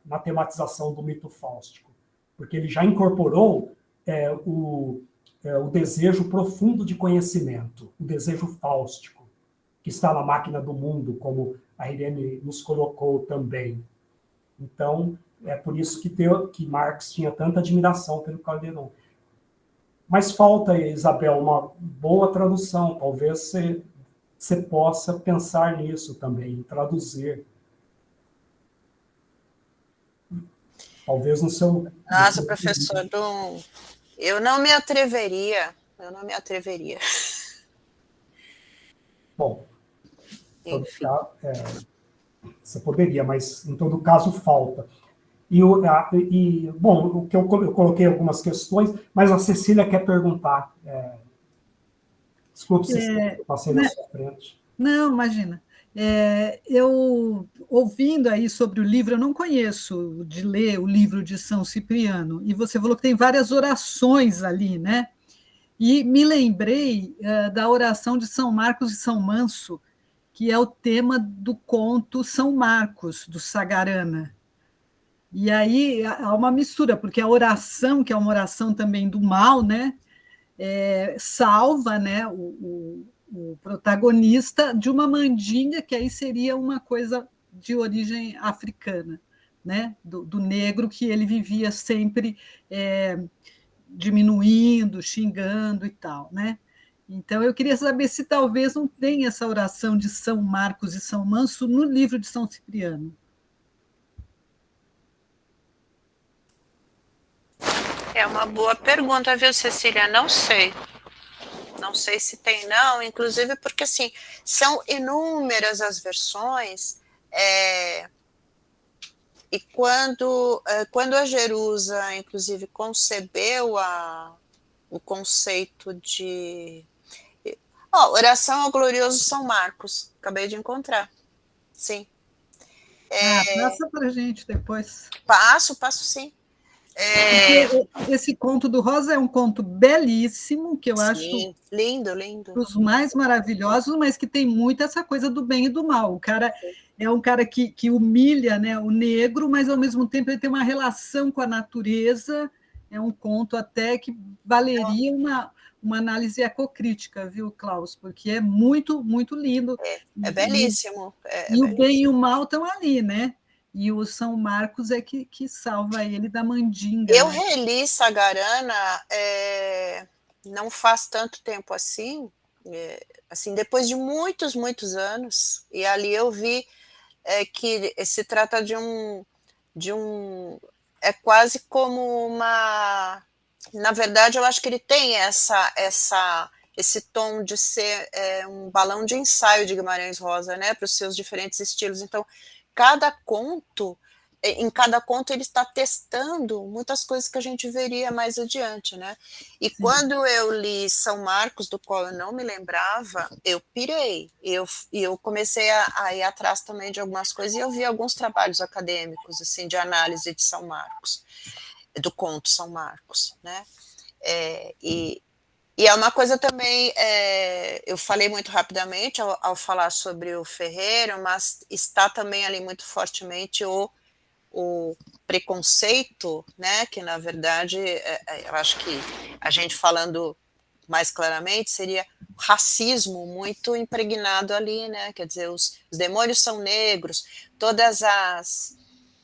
na tematização do mito fáustico, porque ele já incorporou o desejo profundo de conhecimento, o desejo fáustico, que está na Máquina do Mundo, como a Irene nos colocou também. Então, é por isso que Marx tinha tanta admiração pelo Calderón. Mas falta, Isabel, uma boa tradução. Talvez você possa pensar nisso também, traduzir. Talvez no seu... Nossa, professor, eu não me atreveria. Bom, você poderia, mas em todo caso falta. Bom, o que eu coloquei algumas questões, mas a Cecília quer perguntar. Desculpe, Cecília, eu passei na sua frente. Não, imagina. Eu, ouvindo aí sobre o livro, eu não conheço de ler o livro de São Cipriano, e você falou que tem várias orações ali, né? E me lembrei da oração de São Marcos e São Manso, que é o tema do conto São Marcos, do Sagarana. E aí há uma mistura, porque a oração, que é uma oração também do mal, né, salva, né, o protagonista de uma mandinga, que aí seria uma coisa de origem africana, né, do negro que ele vivia sempre diminuindo, xingando e tal, né? Então, eu queria saber se talvez não tem essa oração de São Marcos e São Manso no livro de São Cipriano. É uma boa pergunta, viu, Cecília? Não sei. Não sei se tem, não. Inclusive porque, assim, são inúmeras as versões. E quando a Jerusa, inclusive, concebeu o conceito de... oração ao glorioso São Marcos. Acabei de encontrar. Sim. Passa para a gente depois. Passo sim. Esse conto do Rosa é um conto belíssimo, que eu acho lindo. Dos mais maravilhosos, mas que tem muito essa coisa do bem e do mal. O cara é um cara que humilha, né, o negro, mas ao mesmo tempo ele tem uma relação com a natureza. É um conto até que valeria uma análise ecocrítica, viu, Klaus? Porque é muito, muito lindo. É belíssimo. O bem e o mal estão ali, né? E o São Marcos é que salva ele da mandinga. Eu reli Sagarana não faz tanto tempo assim, depois de muitos, muitos anos, e ali eu vi que se trata de um é quase como uma... Na verdade, eu acho que ele tem esse tom de ser um balão de ensaio de Guimarães Rosa, né, para os seus diferentes estilos. Então, em cada conto ele está testando muitas coisas que a gente veria mais adiante, né? E Sim. Quando eu li São Marcos, do qual eu não me lembrava, eu pirei. Eu comecei a ir atrás também de algumas coisas, e eu vi alguns trabalhos acadêmicos, assim, de análise de São Marcos, do conto São Marcos, né? E é uma coisa também, eu falei muito rapidamente ao falar sobre o Ferreiro, mas está também ali muito fortemente o preconceito, né, que na verdade, eu acho que a gente falando mais claramente, seria racismo muito impregnado ali, né, quer dizer, os demônios são negros,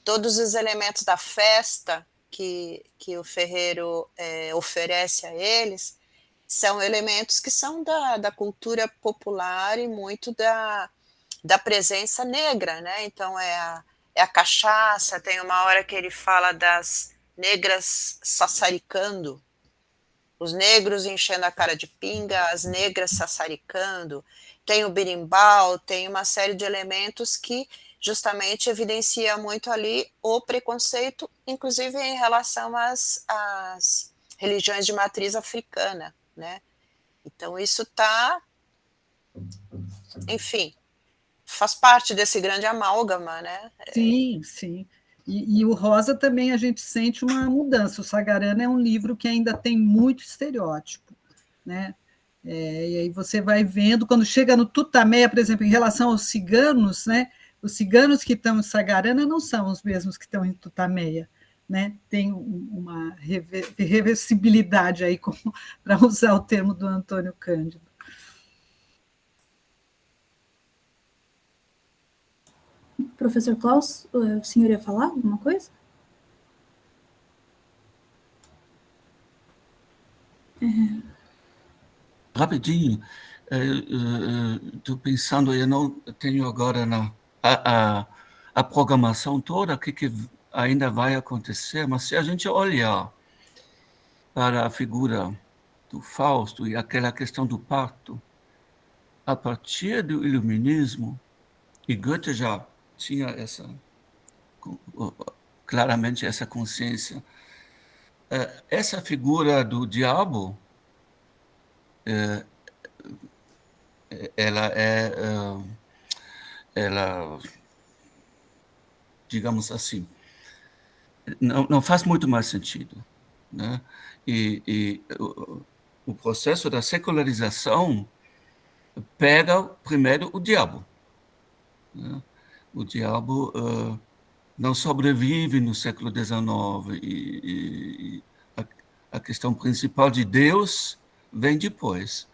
todos os elementos da festa que o Ferreiro oferece a eles, são elementos que são da cultura popular e muito da presença negra, né? Então é a cachaça, tem uma hora que ele fala das negras sassaricando, os negros enchendo a cara de pinga, as negras sassaricando, tem o berimbau, tem uma série de elementos que justamente evidencia muito ali o preconceito, inclusive em relação às religiões de matriz africana, né? Então isso enfim, faz parte desse grande amálgama, né? Sim. E o Rosa também a gente sente uma mudança. O Sagarana é um livro que ainda tem muito estereótipo, né? E aí você vai vendo, quando chega no Tutameia, por exemplo, em relação aos ciganos, né? Os ciganos que estão em Sagarana não são os mesmos que estão em Tutameia, né? Tem uma reversibilidade aí, para usar o termo do Antônio Cândido. Professor Klaus, o senhor ia falar alguma coisa? Rapidinho, estou pensando, eu não tenho agora a programação toda, o que ainda vai acontecer, mas se a gente olhar para a figura do Fausto e aquela questão do pacto, a partir do iluminismo, e Goethe já tinha claramente essa consciência, essa figura do diabo, ela, digamos assim, não faz muito mais sentido, né? E o processo da secularização pega primeiro o diabo, né? O diabo não sobrevive no século XIX, e a questão principal de Deus vem depois.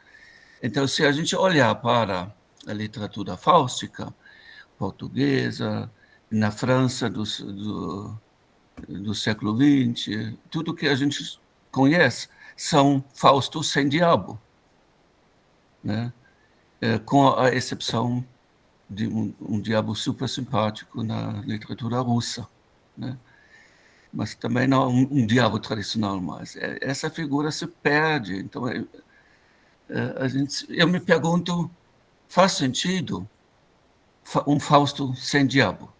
Então, se a gente olhar para a literatura fáustica, portuguesa, na França do século XX, tudo que a gente conhece são Faustos sem diabo, né? Com a exceção de um diabo super simpático na literatura russa, né? Mas também não um diabo tradicional mais. Essa figura se perde. Então, eu me pergunto, faz sentido um Fausto sem diabo?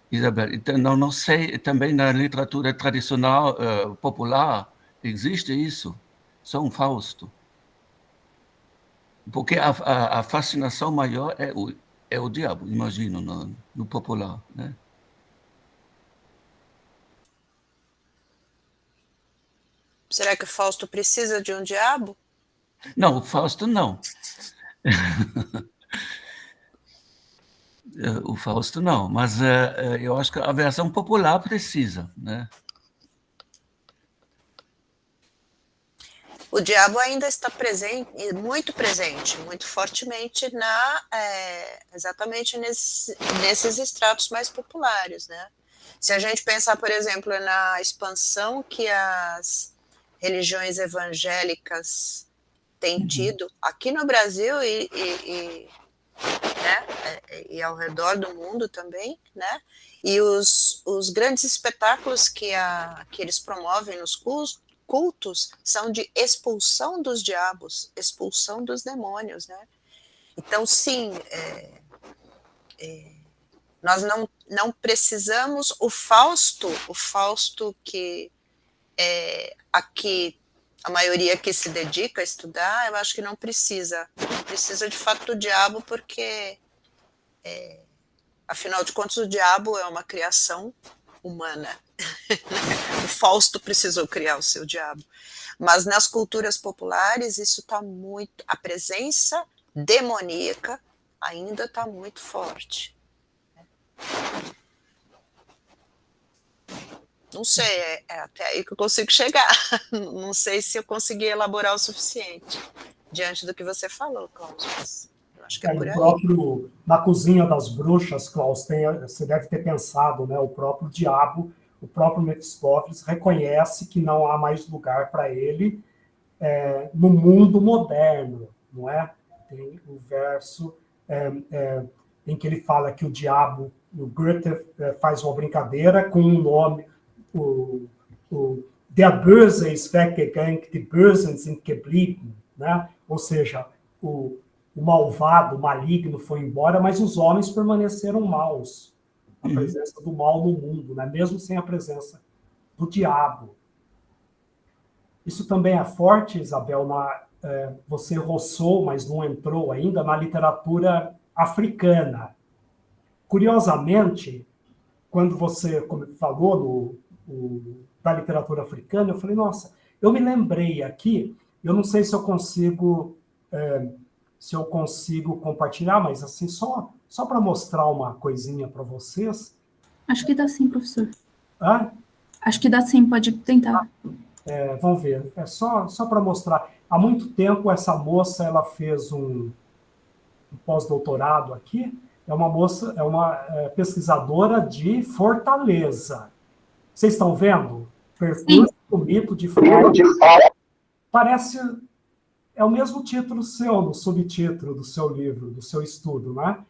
Isabel, então, não sei, também na literatura tradicional popular existe isso, só um Fausto. Porque a fascinação maior é é o diabo, imagino, no popular, né? Será que o Fausto precisa de um diabo? Não, o Fausto não. O Fausto não, mas eu acho que a versão popular precisa, né? O diabo ainda está presente, muito fortemente exatamente nesses estratos mais populares, né? Se a gente pensar, por exemplo, na expansão que as religiões evangélicas têm tido aqui no Brasil né, e ao redor do mundo também, né? E os grandes espetáculos que eles promovem nos cultos são de expulsão dos diabos, expulsão dos demônios, né? Então, sim, nós não precisamos. O Fausto que aqui a maioria que se dedica a estudar, eu acho que não precisa de fato do diabo, porque afinal de contas o diabo é uma criação humana. O Fausto precisou criar o seu diabo. Mas nas culturas populares isso está muito, a presença demoníaca ainda está muito forte. Não sei, é até aí que eu consigo chegar. Não sei se eu consegui elaborar o suficiente diante do que você falou, Klaus, mas eu acho que é por aí. Na Cozinha das Bruxas, Klaus, você deve ter pensado, né, o próprio diabo, o próprio Mefistófeles reconhece que não há mais lugar para ele no mundo moderno, não é? Tem o verso em que ele fala que o diabo, o Goethe faz uma brincadeira com um nome, Der Böse ist weggegangen, die Bösen sind geblieben, né? Ou seja, o malvado, o maligno foi embora, mas os homens permaneceram maus. A presença do mal no mundo, né? Mesmo sem a presença do diabo. Isso também é forte, Isabel, você roçou, mas não entrou ainda, na literatura africana. Curiosamente, quando você falou da literatura africana, eu falei, nossa, eu me lembrei aqui, eu não sei se eu consigo compartilhar, mas assim, só para mostrar uma coisinha para vocês. Acho que dá sim, professor. Hã? Acho que dá sim, pode tentar. Vamos ver, só para mostrar. Há muito tempo, essa moça ela fez um pós-doutorado aqui, é uma pesquisadora de Fortaleza. Vocês estão vendo? Percurso do mito de fora. Parece... É o mesmo título seu, no subtítulo do seu livro, do seu estudo, né?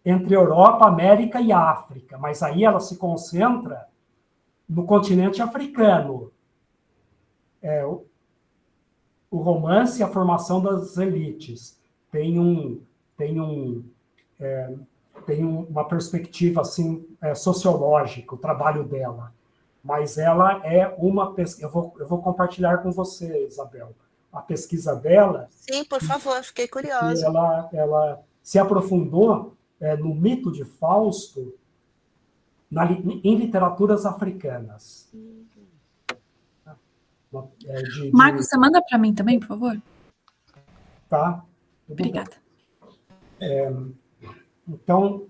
Entre Europa, América e África. Mas aí ela se concentra no continente africano. O romance e a formação das elites. Tem uma perspectiva assim, sociológica, o trabalho dela. Mas ela é uma pesquisa... Eu vou compartilhar com você, Isabel, a pesquisa dela. Sim, por favor, fiquei curiosa. Ela se aprofundou no mito de Fausto em literaturas africanas. Marcos, você manda para mim também, por favor? Tá. Obrigada. Então,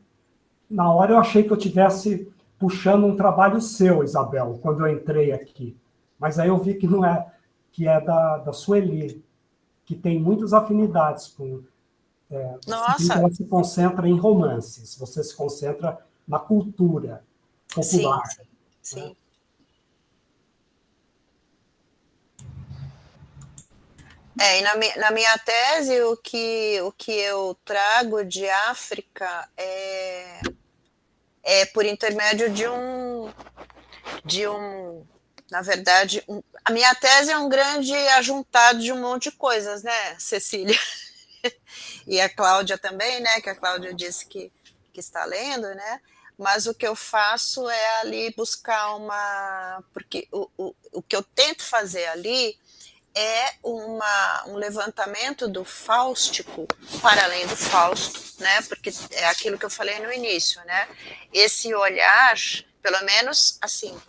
na hora eu achei que eu estivesse puxando um trabalho seu, Isabel, quando eu entrei aqui. Mas aí eu vi que não é, que é da Sueli, que tem muitas afinidades com... Nossa! Ela se concentra em romances, você se concentra na cultura popular. Sim. Né? E na minha tese, o que eu trago de África é por intermédio na verdade, a minha tese é um grande ajuntado de um monte de coisas, né, Cecília? E a Cláudia também, né, que a Cláudia disse que está lendo, né? Mas o que eu faço é ali buscar porque o que eu tento fazer ali é um levantamento do fáustico para além do Fausto, né? Porque é aquilo que eu falei no início, né? Esse olhar, pelo menos assim,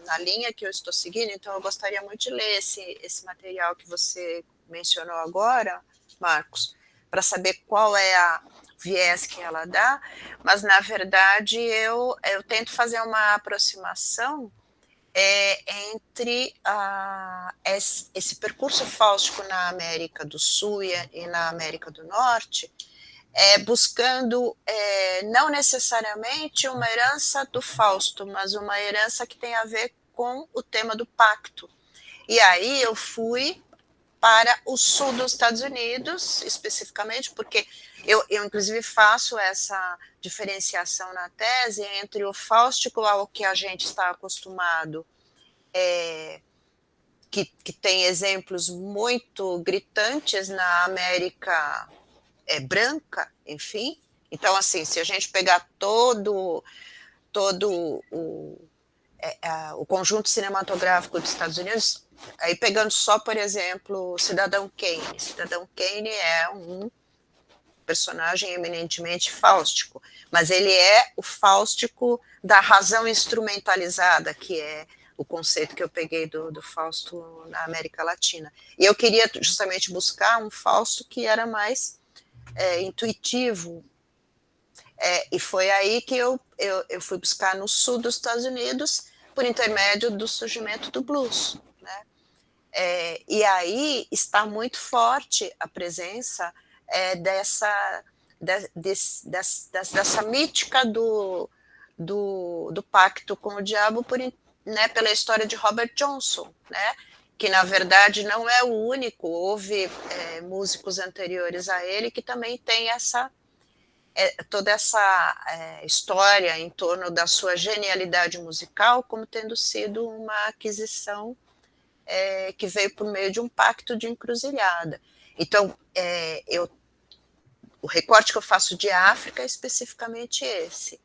na linha que eu estou seguindo, então eu gostaria muito de ler esse material que você mencionou agora, Marcos, para saber qual é a viés que ela dá, mas na verdade eu tento fazer uma aproximação entre esse percurso fáustico na América do Sul e na América do Norte, buscando não necessariamente uma herança do Fausto, mas uma herança que tem a ver com o tema do pacto. E aí eu fui para o sul dos Estados Unidos, especificamente, porque eu inclusive faço essa diferenciação na tese entre o fáustico ao que a gente está acostumado, que tem exemplos muito gritantes na América branca, enfim. Então, assim, se a gente pegar todo o conjunto cinematográfico dos Estados Unidos, aí pegando só, por exemplo, Cidadão Kane. Cidadão Kane é um personagem eminentemente fáustico, mas ele é o fáustico da razão instrumentalizada, que é o conceito que eu peguei do Fausto na América Latina. E eu queria justamente buscar um Fausto que era mais intuitivo, e foi aí que eu fui buscar no sul dos Estados Unidos, por intermédio do surgimento do blues, né? E aí está muito forte a presença dessa mítica do pacto com o diabo pela história de Robert Johnson, né? Que na verdade não é o único, houve músicos anteriores a ele que também tem toda essa história em torno da sua genialidade musical como tendo sido uma aquisição que veio por meio de um pacto de encruzilhada. Então, o recorte que eu faço de África é especificamente esse.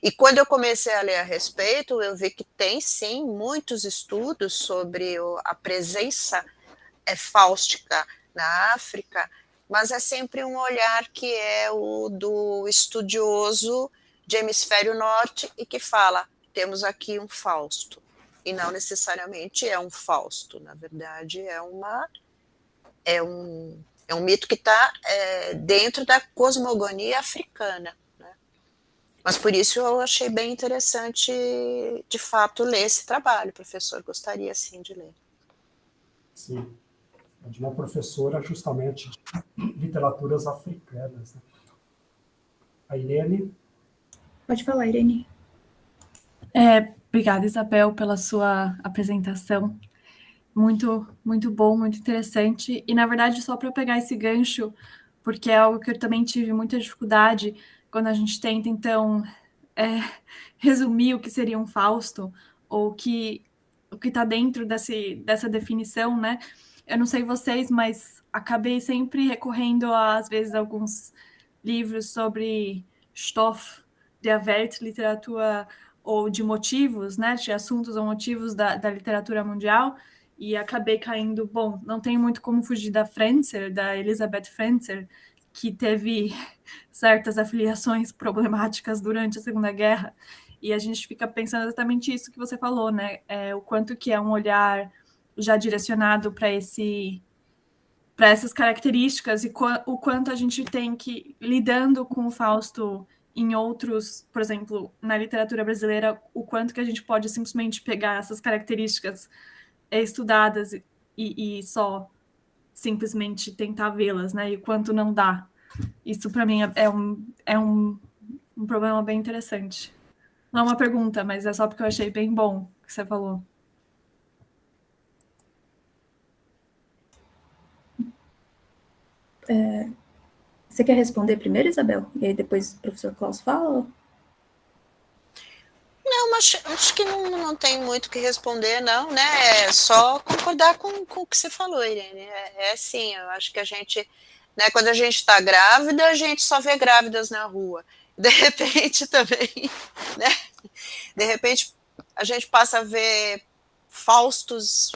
E quando eu comecei a ler a respeito, eu vi que tem, sim, muitos estudos sobre a presença fáustica na África, mas é sempre um olhar que é o do estudioso de hemisfério norte e que fala, temos aqui um Fausto. E não necessariamente é um Fausto, na verdade é um mito que está dentro da cosmogonia africana. Né? Mas por isso eu achei bem interessante, de fato, ler esse trabalho, professor. Gostaria, sim, de ler. Sim. De uma professora justamente de literaturas africanas. Né? A Irene? Pode falar, Irene. Obrigada, Isabel, pela sua apresentação. Muito, muito bom, muito interessante. E, na verdade, só para pegar esse gancho, porque é algo que eu também tive muita dificuldade quando a gente tenta, então, resumir o que seria um Fausto, ou o que está dentro dessa definição, né? Eu não sei vocês, mas acabei sempre recorrendo às vezes, a alguns livros sobre Stoff, der Welt, literatura, ou de motivos, né? De assuntos ou motivos da literatura mundial, e acabei caindo, bom, não tem muito como fugir da Frenzer, da Elisabeth Frenzer, que teve certas afiliações problemáticas durante a Segunda Guerra, e a gente fica pensando exatamente isso que você falou, né? O quanto que é um olhar já direcionado para essas características e o quanto a gente tem que, lidando com o Fausto em outros, por exemplo, na literatura brasileira, o quanto que a gente pode simplesmente pegar essas características estudadas e só simplesmente tentar vê-las, né? E o quanto não dá. Isso, para mim, é um problema bem interessante. Não é uma pergunta, mas é só porque eu achei bem bom o que você falou. Você quer responder primeiro, Isabel? E aí depois o professor Klaus fala? Não, mas acho que não tem muito o que responder, não, né? É só concordar com o que você falou, Irene. Sim, eu acho que a gente, né, quando a gente está grávida, a gente só vê grávidas na rua. De repente também, né? De repente a gente passa a ver Faustos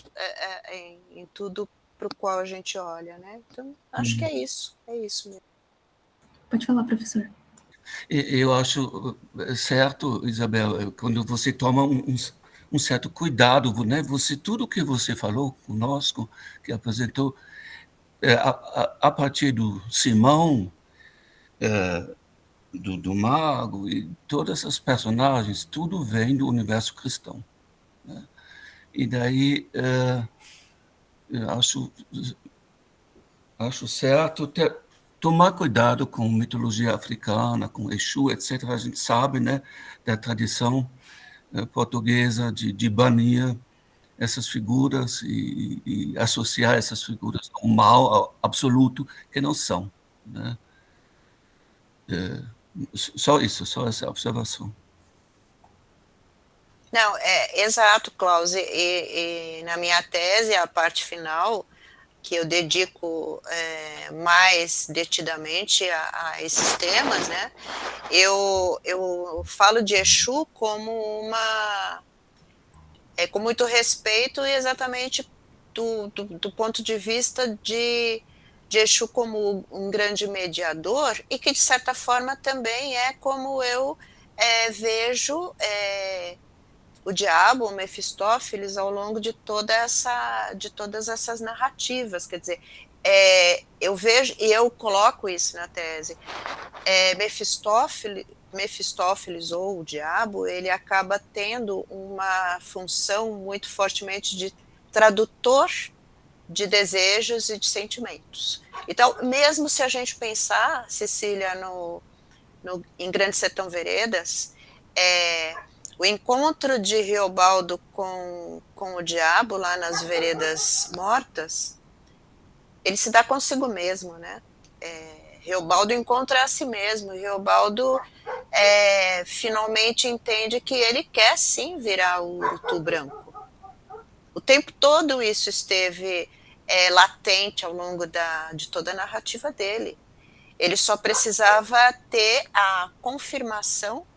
em tudo para o qual a gente olha, né? Então, acho que é isso mesmo. Pode falar, professor. Eu acho certo, Isabel, quando você toma um certo cuidado, né? Tudo que você falou conosco, que apresentou, a partir do Simão, do Mago e todas essas personagens, tudo vem do universo cristão, né? E daí eu acho certo tomar cuidado com mitologia africana, com Exu, etc. A gente sabe, né, da tradição portuguesa de banir essas figuras e associar essas figuras ao mal absoluto, que não são, né? Só essa observação. Não, exato, Klaus. E na minha tese, a parte final, que eu dedico mais detidamente a esses temas, né? Eu falo de Exu como com muito respeito e exatamente do ponto de vista de Exu como um grande mediador e que, de certa forma, também é como eu vejo o diabo, o Mefistófeles, ao longo de todas essas narrativas. Quer dizer, eu vejo, e eu coloco isso na tese, Mefistófeles ou o diabo, ele acaba tendo uma função muito fortemente de tradutor de desejos e de sentimentos. Então, mesmo se a gente pensar, Cecília, em Grande Sertão Veredas, o encontro de Riobaldo com o diabo lá nas Veredas Mortas, ele se dá consigo mesmo, né? Riobaldo encontra a si mesmo. Riobaldo finalmente entende que ele quer sim virar o Urutu branco. O tempo todo isso esteve latente ao longo de toda a narrativa dele. Ele só precisava ter a confirmação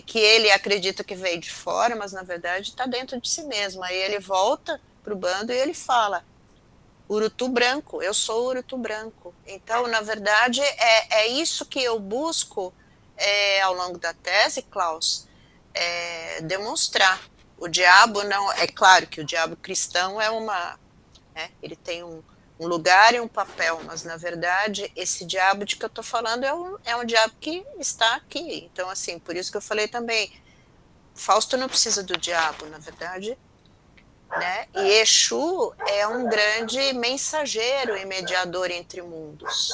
que ele acredita que veio de fora, mas na verdade está dentro de si mesmo. Aí ele volta para o bando e ele fala: Urutu branco, eu sou Urutu branco. Então, na verdade, é isso que eu busco ao longo da tese, Klaus, demonstrar. O diabo não. É claro que o diabo cristão ele tem um lugar e um papel, mas na verdade esse diabo de que eu estou falando é um diabo que está aqui. Então, assim, por isso que eu falei também, Fausto não precisa do diabo, na verdade, né? E Exu é um grande mensageiro e mediador entre mundos.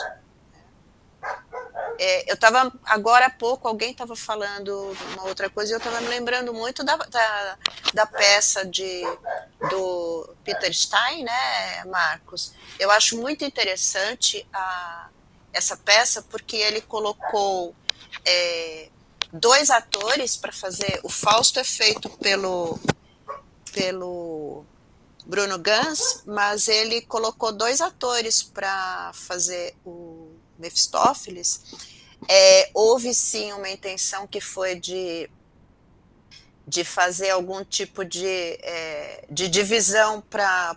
Eu estava, agora há pouco, alguém estava falando uma outra coisa e eu estava me lembrando muito da peça do Peter Stein, né, Marcos? Eu acho muito interessante essa peça porque ele colocou dois atores para fazer. O Fausto é feito pelo Bruno Ganz, mas ele colocou dois atores para fazer o Mefistófeles. Houve sim uma intenção que foi de fazer algum tipo de divisão,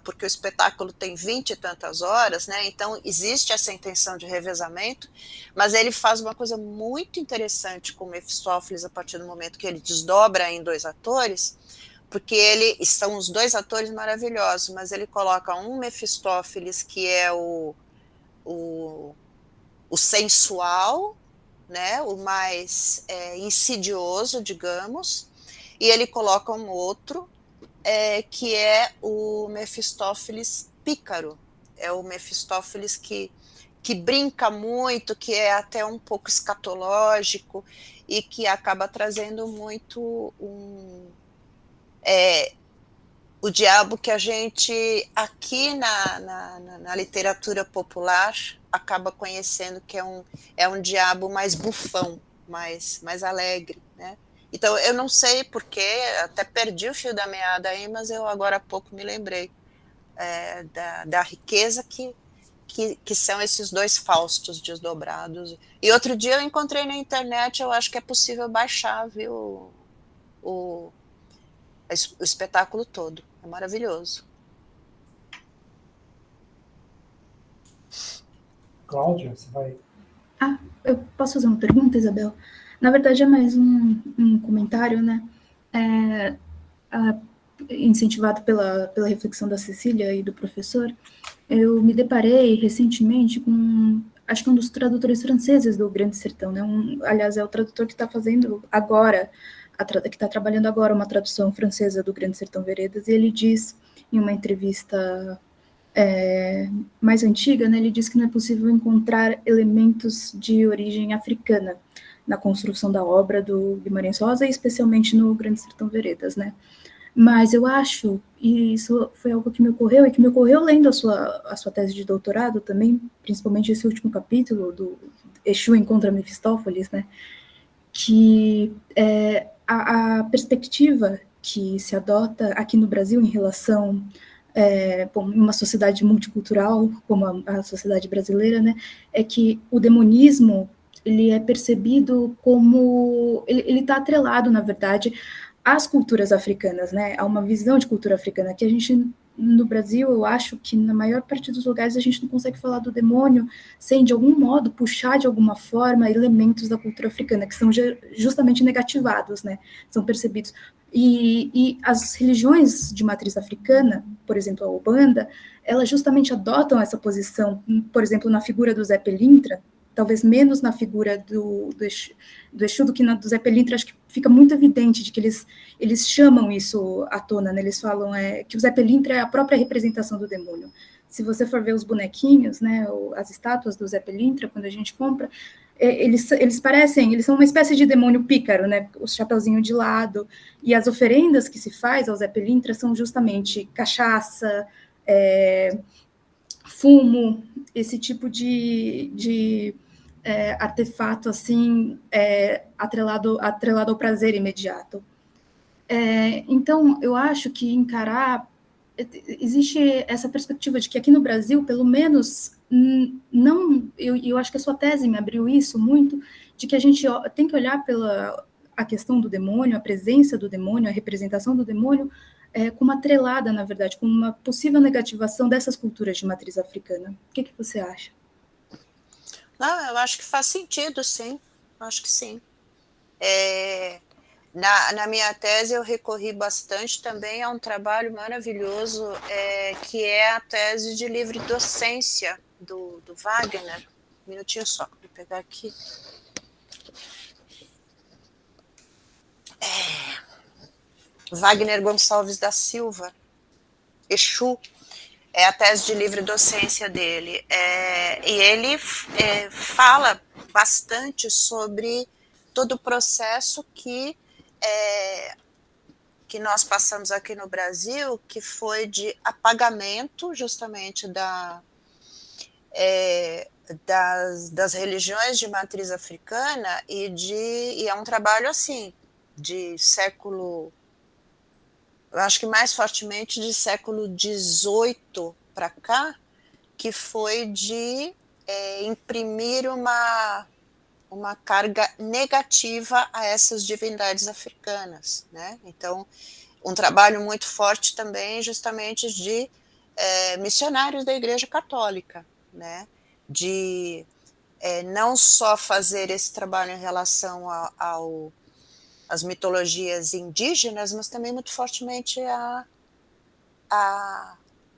porque o espetáculo tem 20 e tantas horas, né? Então existe essa intenção de revezamento, mas ele faz uma coisa muito interessante com o Mefistófeles a partir do momento que ele desdobra em dois atores, porque são os dois atores maravilhosos, mas ele coloca um Mefistófeles que é o sensual, né, o mais insidioso, digamos, e ele coloca um outro que é o Mefistófeles pícaro, é o Mefistófeles que brinca muito, que é até um pouco escatológico e que acaba trazendo muito o diabo que a gente aqui na literatura popular acaba conhecendo, que é um diabo mais bufão, mais alegre, né? Então, eu não sei porquê, até perdi o fio da meada aí, mas eu agora há pouco me lembrei da riqueza que são esses dois Faustos desdobrados. E outro dia eu encontrei na internet, eu acho que é possível baixar, viu, o espetáculo todo. É maravilhoso. Cláudia, você vai... Eu posso fazer uma pergunta, Isabel? Na verdade, é mais um comentário, né? Incentivado pela reflexão da Cecília e do professor, eu me deparei recentemente com, acho que um dos tradutores franceses do Grande Sertão, né? Aliás, é o tradutor que está fazendo agora, que está trabalhando agora uma tradução francesa do Grande Sertão Veredas, e ele diz, em uma entrevista mais antiga, né, ele diz que não é possível encontrar elementos de origem africana na construção da obra do Guimarães Rosa, e especialmente no Grande Sertão Veredas, né? Mas eu acho, e isso foi algo que me ocorreu, e que me ocorreu lendo a sua tese de doutorado também, principalmente esse último capítulo do Exu encontra Mefistófeles, né? Que a perspectiva que se adota aqui no Brasil em relação em uma sociedade multicultural como a sociedade brasileira, né, é que o demonismo ele é percebido como ele está atrelado, na verdade, às culturas africanas, né, a uma visão de cultura africana que a gente no Brasil, eu acho que na maior parte dos lugares a gente não consegue falar do demônio sem, de algum modo, puxar de alguma forma elementos da cultura africana, que são justamente negativados, né? São percebidos. E as religiões de matriz africana, por exemplo, a Umbanda, elas justamente adotam essa posição, por exemplo, na figura do Zé Pelintra, talvez menos na figura do Exu do que na do Zé Pelintra, acho que fica muito evidente de que eles chamam isso à tona, né? Eles falam que o Zé Pelintra é a própria representação do demônio. Se você for ver os bonequinhos, né, as estátuas do Zé Pelintra, quando a gente compra, eles são uma espécie de demônio pícaro, né? O chapeuzinho de lado, e as oferendas que se faz ao Zé Pelintra são justamente cachaça, fumo, esse tipo de artefato assim atrelado ao prazer imediato. Então, eu acho que existe essa perspectiva de que aqui no Brasil, pelo menos, eu acho que a sua tese me abriu isso muito, de que a gente tem que olhar a questão do demônio, a presença do demônio, a representação do demônio, como atrelada, na verdade, como uma possível negativação dessas culturas de matriz africana. O que você acha? Não, eu acho que faz sentido, sim. Acho que sim. Na minha tese, eu recorri bastante também a um trabalho maravilhoso, que é a tese de livre docência do Wagner. Um minutinho só, vou pegar aqui. Wagner Gonçalves da Silva, Exu, é a tese de livre docência dele. E ele fala bastante sobre todo o processo que nós passamos aqui no Brasil, que foi de apagamento justamente das religiões de matriz africana, e é um trabalho assim, de século, eu acho que mais fortemente de século XVIII para cá, que foi de imprimir uma carga negativa a essas divindades africanas, né? Então, um trabalho muito forte também, justamente, de missionários da Igreja Católica, né? De não só fazer esse trabalho em relação às mitologias indígenas, mas também muito fortemente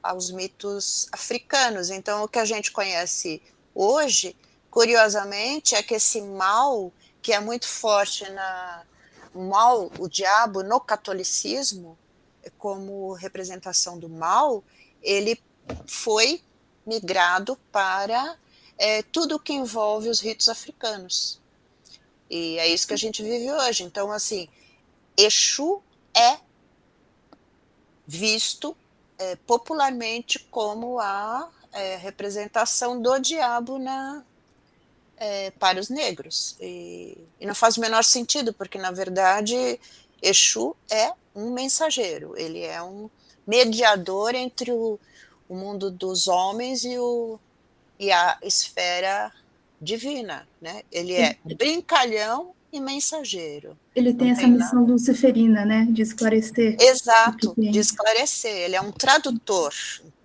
aos mitos africanos. Então, o que a gente conhece hoje, curiosamente, é que esse mal, que é muito forte o diabo no catolicismo, como representação do mal, ele foi migrado para tudo que envolve os ritos africanos. E é isso que a gente vive hoje. Então, assim, Exu é visto popularmente como a representação do diabo para os negros. E não faz o menor sentido, porque, na verdade, Exu é um mensageiro, ele é um mediador entre o mundo dos homens e a esfera divina, né? Ele é brincalhão e mensageiro. Ele tem essa missão luciferina, né, de esclarecer. Exato, de esclarecer. Ele é um tradutor.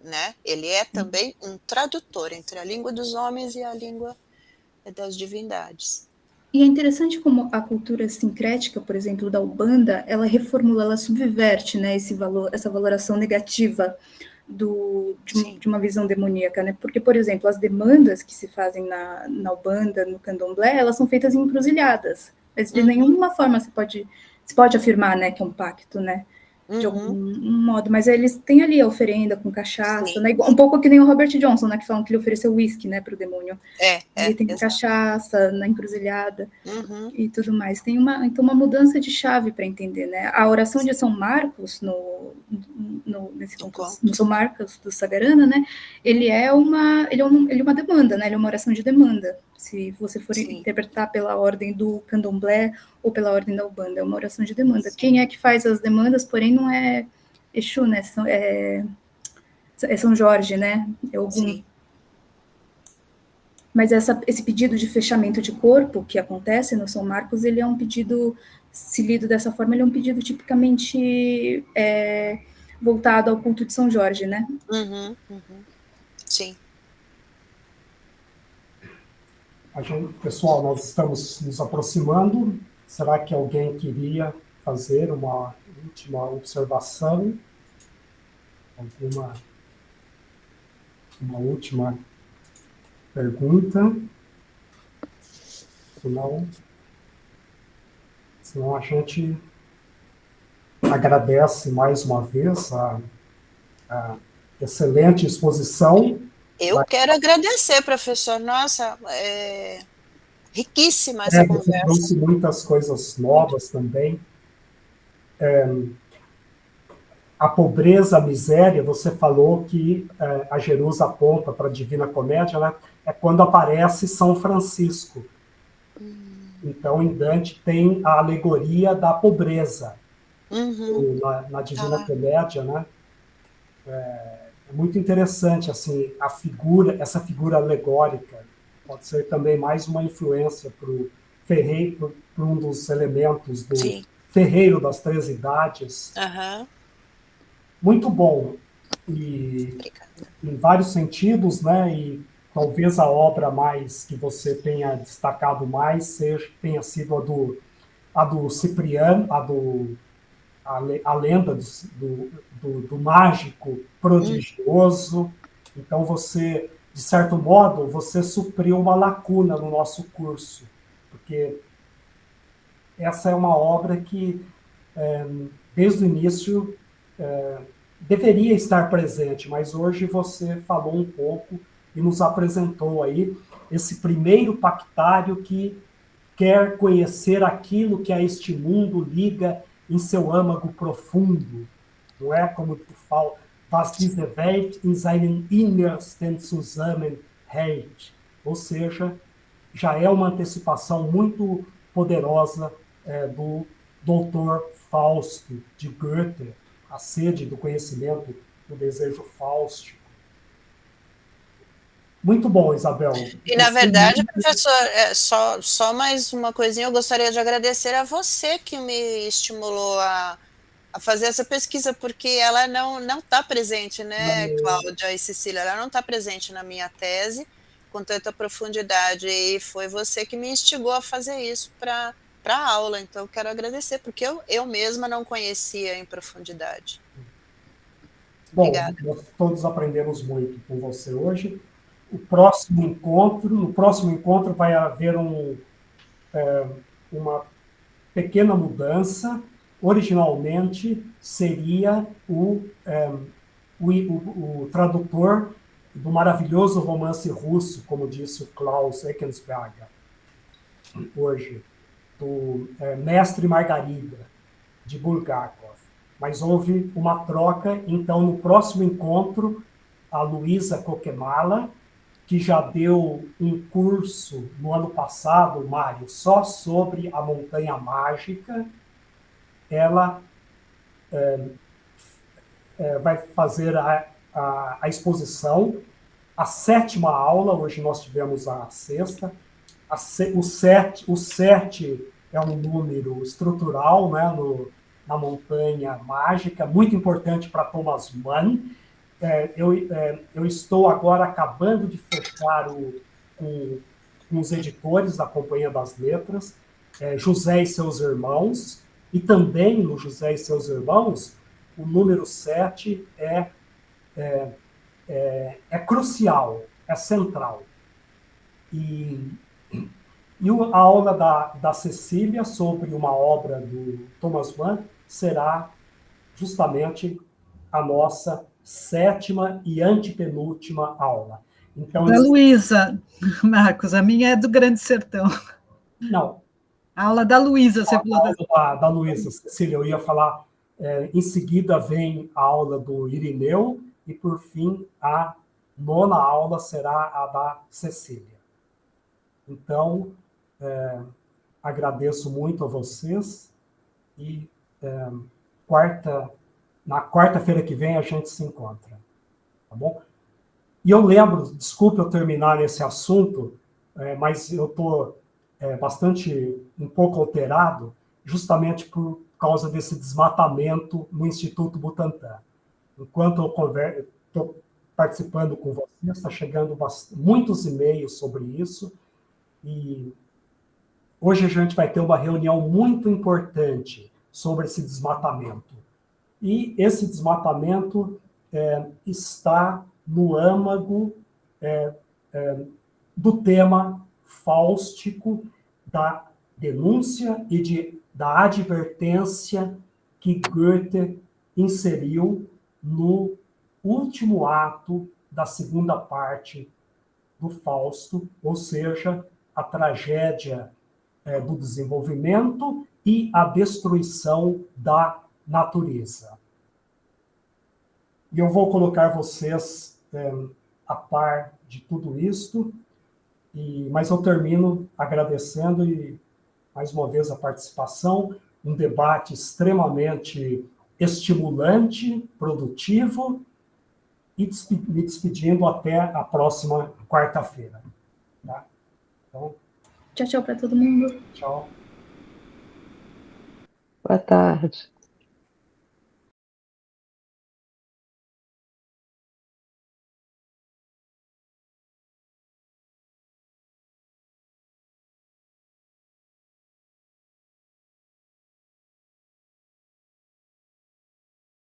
né? Ele é também um tradutor entre a língua dos homens e a língua das divindades. E é interessante como a cultura sincrética, por exemplo, da Umbanda, ela reformula, ela subverte, né, essa valoração negativa de uma visão demoníaca, né? Porque, por exemplo, as demandas que se fazem na Umbanda, no Candomblé, elas são feitas em encruzilhadas. Mas de nenhuma forma se pode afirmar, né, que é um pacto, né? De algum modo, mas eles têm ali a oferenda com cachaça, né? Um pouco que nem o Robert Johnson, né? Que falam que ele ofereceu uísque, né, para o demônio. Ele tem cachaça na encruzilhada e tudo mais. Tem então uma mudança de chave para entender, né? A oração de São Marcos no São Marcos do Sagarana, né? Ele é uma demanda, né? Ele é uma oração de demanda. Se você for interpretar pela ordem do Candomblé ou pela ordem da Umbanda, é uma oração de demanda. Quem é que faz as demandas, porém, não é Exu, né? É São Jorge, né? É Ogum. Mas esse pedido de fechamento de corpo que acontece no São Marcos, ele é um pedido, se lido dessa forma, ele é um pedido tipicamente voltado ao culto de São Jorge, né? Sim. Pessoal, nós estamos nos aproximando. Será que alguém queria fazer uma última observação? Uma última pergunta? Senão a gente agradece mais uma vez a excelente exposição. Eu quero agradecer, professor. Nossa, riquíssima essa conversa. Você trouxe muitas coisas novas também. A pobreza, a miséria, você falou que a Jerusa aponta para a Divina Comédia, né? É quando aparece São Francisco. Então, em Dante tem a alegoria da pobreza na Divina Comédia, né? É muito interessante, assim, essa figura alegórica. Pode ser também mais uma influência para o ferreiro, para um dos elementos do ferreiro das três idades. Muito bom. E em vários sentidos, né? E talvez a obra mais que você tenha destacado mais tenha sido a do Cipriano, a lenda do mágico prodigioso. Então, você, de certo modo, você supriu uma lacuna no nosso curso, porque essa é uma obra que, desde o início, deveria estar presente, mas hoje você falou um pouco e nos apresentou aí esse primeiro pactário que quer conhecer aquilo que a este mundo liga em seu âmago profundo, não é como tu fala, was diese Welt in seinen Innersten zusammenhält, ou seja, já é uma antecipação muito poderosa do Doutor Fausto de Goethe, a sede do conhecimento, do desejo fáustico. Muito bom, Isabel. E, na verdade, professor, só mais uma coisinha, eu gostaria de agradecer a você que me estimulou a fazer essa pesquisa, porque ela não está presente, né, Cláudia e Cecília, ela não está presente na minha tese com tanta profundidade, e foi você que me instigou a fazer isso para a aula, então eu quero agradecer, porque eu mesma não conhecia em profundidade. Bom, obrigada. Nós todos aprendemos muito com você hoje. No próximo encontro vai haver uma pequena mudança. Originalmente seria o tradutor do maravilhoso romance russo, como disse o Klaus Eckensberger, hoje, do Mestre Margarida, de Bulgakov. Mas houve uma troca, então, no próximo encontro, a Luísa Kokemäla, que já deu um curso no ano passado, Mário, só sobre a Montanha Mágica, ela vai fazer a exposição, a 7ª aula, hoje nós tivemos a 6ª, o 7 é um número estrutural, né, na Montanha Mágica, muito importante para Thomas Mann, eu estou agora acabando de fechar com os editores da Companhia das Letras, José e Seus Irmãos, e também no José e Seus Irmãos, o número 7 é crucial, é central. E a aula da Cecília sobre uma obra do Thomas Mann será justamente a nossa 7ª e antepenúltima aula. Então, da Luísa, Marcos, a minha é do Grande Sertão. Não. A aula da Luísa, você falou. Da Luísa, Cecília, eu ia falar, em seguida vem a aula do Irineu, e por fim, a 9ª aula será a da Cecília. Então, agradeço muito a vocês, e na quarta-feira que vem a gente se encontra, tá bom? E eu lembro, desculpe eu terminar nesse assunto, mas eu estou um pouco alterado, justamente por causa desse desmatamento no Instituto Butantan. Enquanto eu estou participando com vocês, está chegando muitos e-mails sobre isso, e hoje a gente vai ter uma reunião muito importante sobre esse desmatamento. E esse desmatamento está no âmago do tema fáustico da denúncia e da advertência que Goethe inseriu no último ato da 2ª parte do Fausto, ou seja, a tragédia do desenvolvimento e a destruição da natureza. E eu vou colocar vocês a par de tudo isto, mas eu termino agradecendo mais uma vez a participação, um debate extremamente estimulante, produtivo, e me despedindo até a próxima quarta-feira. Tá? Então, tchau para todo mundo. Tchau. Boa tarde.